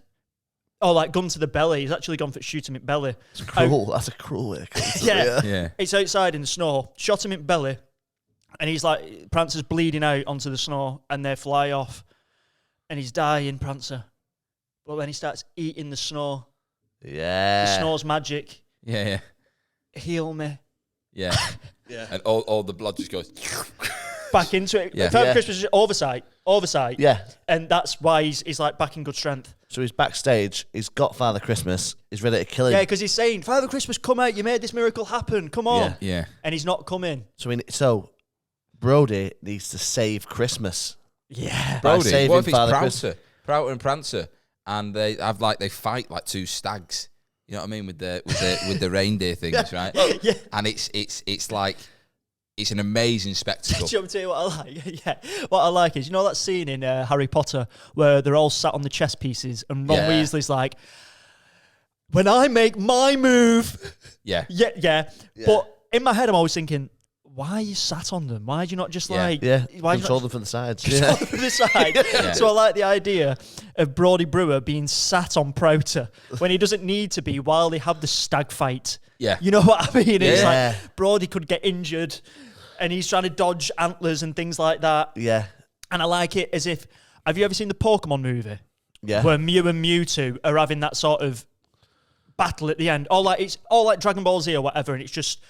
Oh, like gun to the belly. He's actually gone for shooting him in belly. It's cruel. That's a cruel way. Yeah. It's outside in the snow. Shot him in belly, and he's like, Prancer's bleeding out onto the snow, and they fly off, and he's dying, Prancer. But then he starts eating the snow. Yeah. The snow's magic. Yeah. Heal me. Yeah. Yeah. And all the blood just goes. Back into it. Yeah. Father Christmas is oversight. Yeah. And that's why he's like back in good strength. So he's backstage. He's got Father Christmas. He's ready to kill him. Yeah, because he's saying, Father Christmas, come out. You made this miracle happen. Come on. Yeah. And he's not coming. So Brodie needs to save Christmas. Yeah. By Brodie, saving what if it's Father Prouter and Prancer, and they fight like two stags. You know what I mean with the reindeer things, right? Yeah. And it's like it's an amazing spectacle. Do you want me to tell you what I like? Yeah. What I like is, you know that scene in Harry Potter where they're all sat on the chess pieces and Ron Weasley's like, when I make my move. Yeah. Yeah. But in my head, I'm always thinking, why are you sat on them? Why do you not just why control them from the sides. Control them from the side. Yeah. So I like the idea of Brodie Brewer being sat on Prouter when he doesn't need to be while they have the stag fight. Yeah. You know what I mean? It's Yeah. like Brodie could get injured and he's trying to dodge antlers and things like that. Yeah. And I like it as if, have you ever seen the Pokemon movie? Yeah. Where Mew and Mewtwo are having that sort of battle at the end. It's all like Dragon Ball Z or whatever, and it's just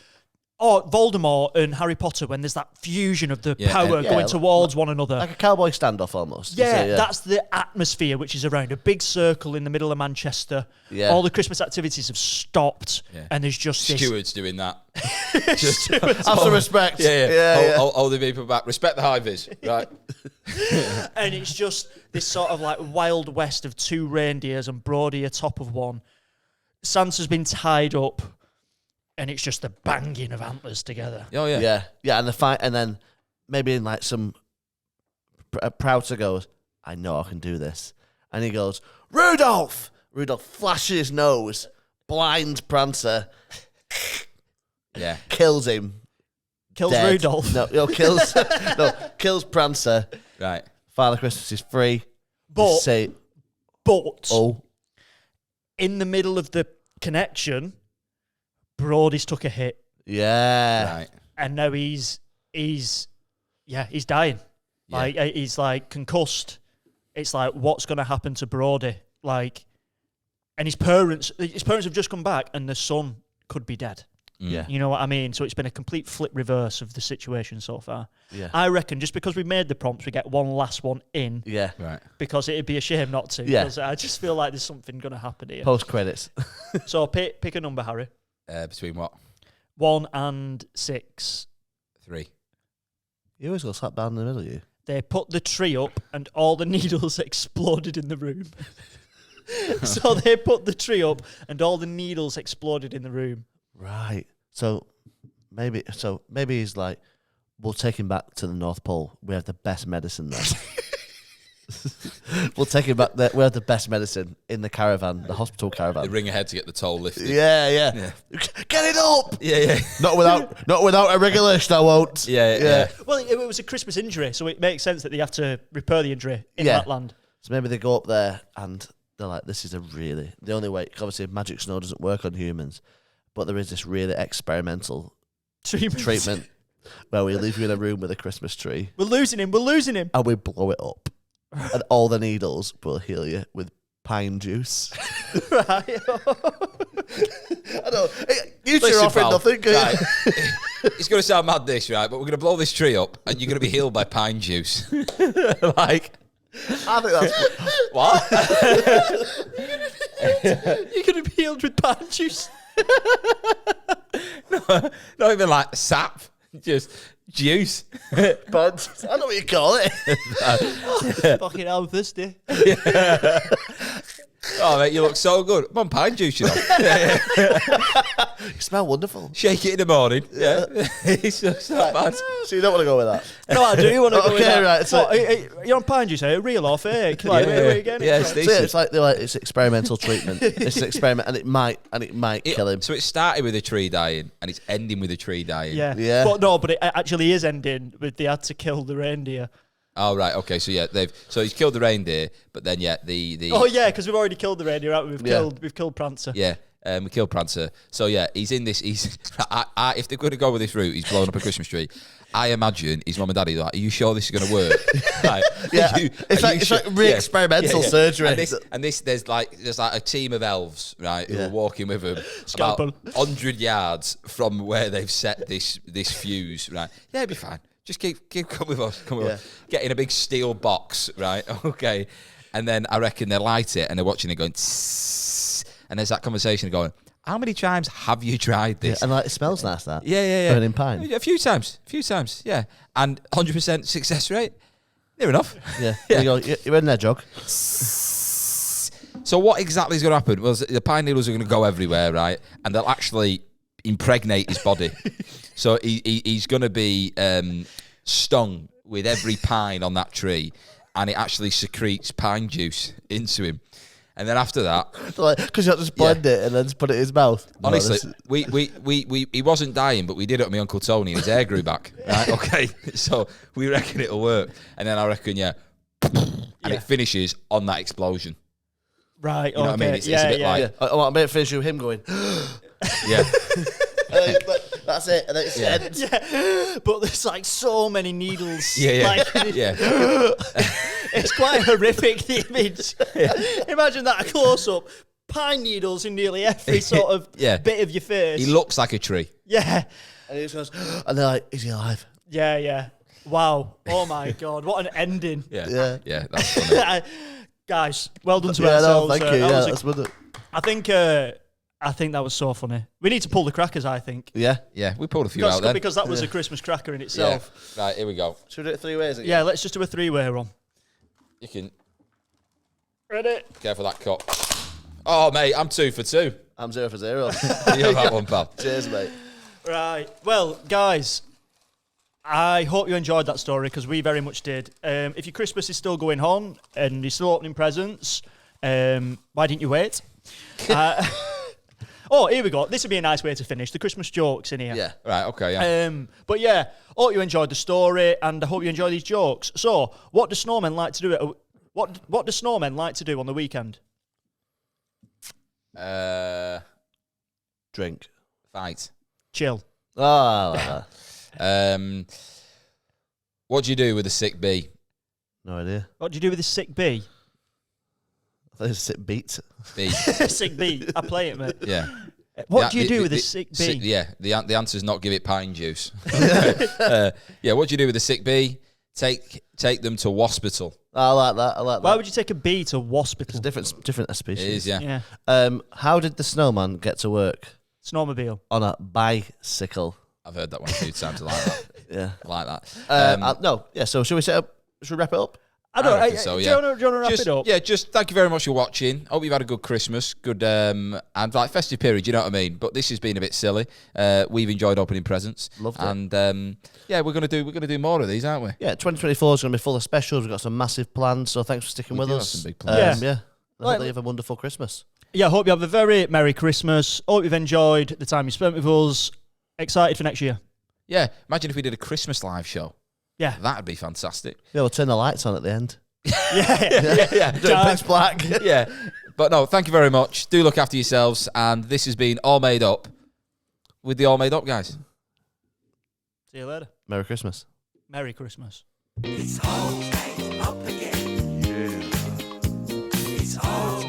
Voldemort and Harry Potter when there's that fusion of the power going towards one another. Like a cowboy standoff almost. Yeah, that's the atmosphere which is around a big circle in the middle of Manchester. Yeah. All the Christmas activities have stopped, and there's just Stewards doing that. Have some respect. Yeah. Hold the people back. Respect the high vis. Right. and it's just this sort of like Wild West of two reindeers and Brodie atop of one. Santa's been tied up. And it's just the banging of antlers together. Oh, yeah. Yeah, and the fight, and then maybe in like some Prouter goes, I know I can do this. And he goes, Rudolph! Rudolph flashes his nose, blinds Prancer, kills him. Kills dead. Rudolph. Kills Prancer. Right. Father Christmas is free. But Say, but in the middle of the connection, Brodie's took a hit. Yeah. Right. And now he's dying. Yeah. Like he's like concussed. It's like, what's going to happen to Brodie? Like, and his parents have just come back, and the son could be dead. Yeah. You know what I mean? So it's been a complete flip reverse of the situation so far. Yeah. I reckon just because we made the prompts, we get one last one in. Yeah. Right. Because it'd be a shame not to. Yeah. Because I just feel like there's something going to happen here. Post credits. So pick a number, Harry. Between what? 1 and 6. 3. You always got slap down in the middle, you. They put the tree up and all the needles exploded in the room. So they put the tree up and all the needles exploded in the room. Right. So maybe he's like, we'll take him back to the North Pole. We have the best medicine there. We'll take him back there. We have the best medicine in the caravan, the hospital They caravan. ring ahead to get the toll lifted. Yeah. Get it up. Yeah. Not without a regulation, I won't. Yeah. Well, it was a Christmas injury, so it makes sense that they have to repair the injury in Yeah. Lapland. So maybe they go up there and they're like, this is the only way. 'Cause obviously, magic snow doesn't work on humans, but there is this really experimental treatment where we leave you in a room with a Christmas tree. We're losing him. And we blow it up. And all the needles will heal you with pine juice. Right. I know. You two Listen, are offering pal, nothing. right. It's going to sound mad, this, right? But we're going to blow this tree up, and you're going to be healed by pine juice. Like, I think that's... what? You're going to be healed with pine juice. No, not even like sap, just juice. But I don't know what you call it. Fucking hell, thirsty. Oh, mate, you look so good. I'm on pine juice, you know. You smell wonderful. Shake it in the morning. Yeah. It's just not bad. So you don't want to go with that? No, I do want to go with that. Right. So, What, you're on pine juice, eh? Real or fake? Like, where are you getting Yeah, it it's from? so decent. it's like they're like it's experimental treatment. It's an experiment, and it might kill him. So it started with a tree dying, and it's ending with a tree dying. Yeah. But it actually is ending with they had to kill the reindeer. Oh, right. Okay. So, yeah, he's killed the reindeer, but then, yeah, the Oh, yeah, because we've already killed the reindeer, haven't we? Yeah. We've killed Prancer. Yeah, we killed Prancer. So yeah, he's in this. If they're going to go with this route, he's blowing up a Christmas tree. I imagine his mum and daddy are like, "Are you sure this is going to work?" Like, Yeah, it's like re-experimental surgery. And there's like a team of elves, right, who Yeah. are walking with him Scalpel. about 100 yards from where they've set this fuse, right? Yeah, it'll be fine. Just keep come with us. Come with Yeah. us. Get in a big steel box, right? Okay. And then I reckon they light it and they're watching it going, tss, and there's that conversation going, how many times have you tried Yeah, this? and like it smells nice. That Yeah. burning pine. A few times, yeah. And 100% success rate, near enough. Yeah, you go. You're in there, Jog. So what exactly is going to happen? Well, the pine needles are going to go everywhere, right? And they'll actually impregnate his body. So he's going to be stung with every pine on that tree, and it actually secretes pine juice into him. And then after that, Because you have to just blend it and then just put it in his mouth. honestly, No, he wasn't dying, but we did it with my Uncle Tony, and his hair grew back. Right? Okay, so we reckon it'll work. And then I reckon, and it finishes on that explosion. Right, You know what I mean? It's a bit like, I want to finish with him going. yeah. That's it, and then it's end. Yeah, but there's like so many needles. Yeah. Like, Yeah. it's quite horrific, the image. Imagine that, a close-up. Pine needles in nearly every sort of Yeah. bit of your face. He looks like a tree. Yeah. And he just goes, and they're like, "Is he alive?" Yeah. Wow. Oh, my God. What an ending. Yeah. Yeah, that's funny. Guys, well done to Yeah, no, ourselves. thank you. That Yeah, was that's wonderful. I think that was so funny. We need to pull the crackers, I think. Yeah. Yeah, we pulled a few out then. Because that was a Christmas cracker in Yeah. itself. Right, here we go. Should we do it 3 ways again? Yeah, let's just do a 3-way run. You can... Ready? Careful that cup. Oh, mate, I'm 2 for 2. I'm 0 for 0. You have that one, pal. Cheers, mate. Right. Well, guys, I hope you enjoyed that story because we very much did. If your Christmas is still going on and you're still opening presents, why didn't you wait? Oh, here we go. This would be a nice way to finish. The Christmas jokes in here. Yeah. Right, okay, yeah. But yeah, hope you enjoyed the story and I hope you enjoy these jokes. So, what do snowmen like to do What do snowmen like to do on the weekend? Drink. Fight. Chill. Ah, like that. What do you do with a sick bee? No idea. What do you do with a sick bee? I thought it was sit beat. Bee. Sick bee. I play it, mate. Yeah. What do you do with a sick bee? The answer is not give it pine juice. Yeah, what do you do with a sick bee? Take them to hospital. I like that. Why would you take a bee to hospital? It's different species. It is, yeah. Yeah. How did the snowman get to work? Snowmobile. On a bicycle. I've heard that one a few times. I like that. Yeah. I like that. No. Yeah. So should we wrap it up? I reckon so, yeah. Do you want to wrap it up? Yeah, just thank you very much for watching. Hope you've had a good Christmas, good and like festive period. You know what I mean. But this has been a bit silly. We've enjoyed opening presents. Loved it. And yeah, we're gonna do more of these, aren't we? Yeah. 2024 is going to be full of specials. We've got some massive plans. So thanks for sticking with do have us. some big plans. Yeah. I Like- hope that you have a wonderful Christmas. Yeah, hope you have a very Merry Christmas. Hope you've enjoyed the time you spent with us. Excited for next year. Yeah. Imagine if we did a Christmas live show. Yeah. That'd be fantastic. Yeah, we'll turn the lights on at the end. Yeah. Do it pitch black. Yeah. But no, thank you very much. Do look after yourselves. And this has been All Made Up with the All Made Up guys. See you later. Merry Christmas. Merry Christmas. It's all made up again. It's all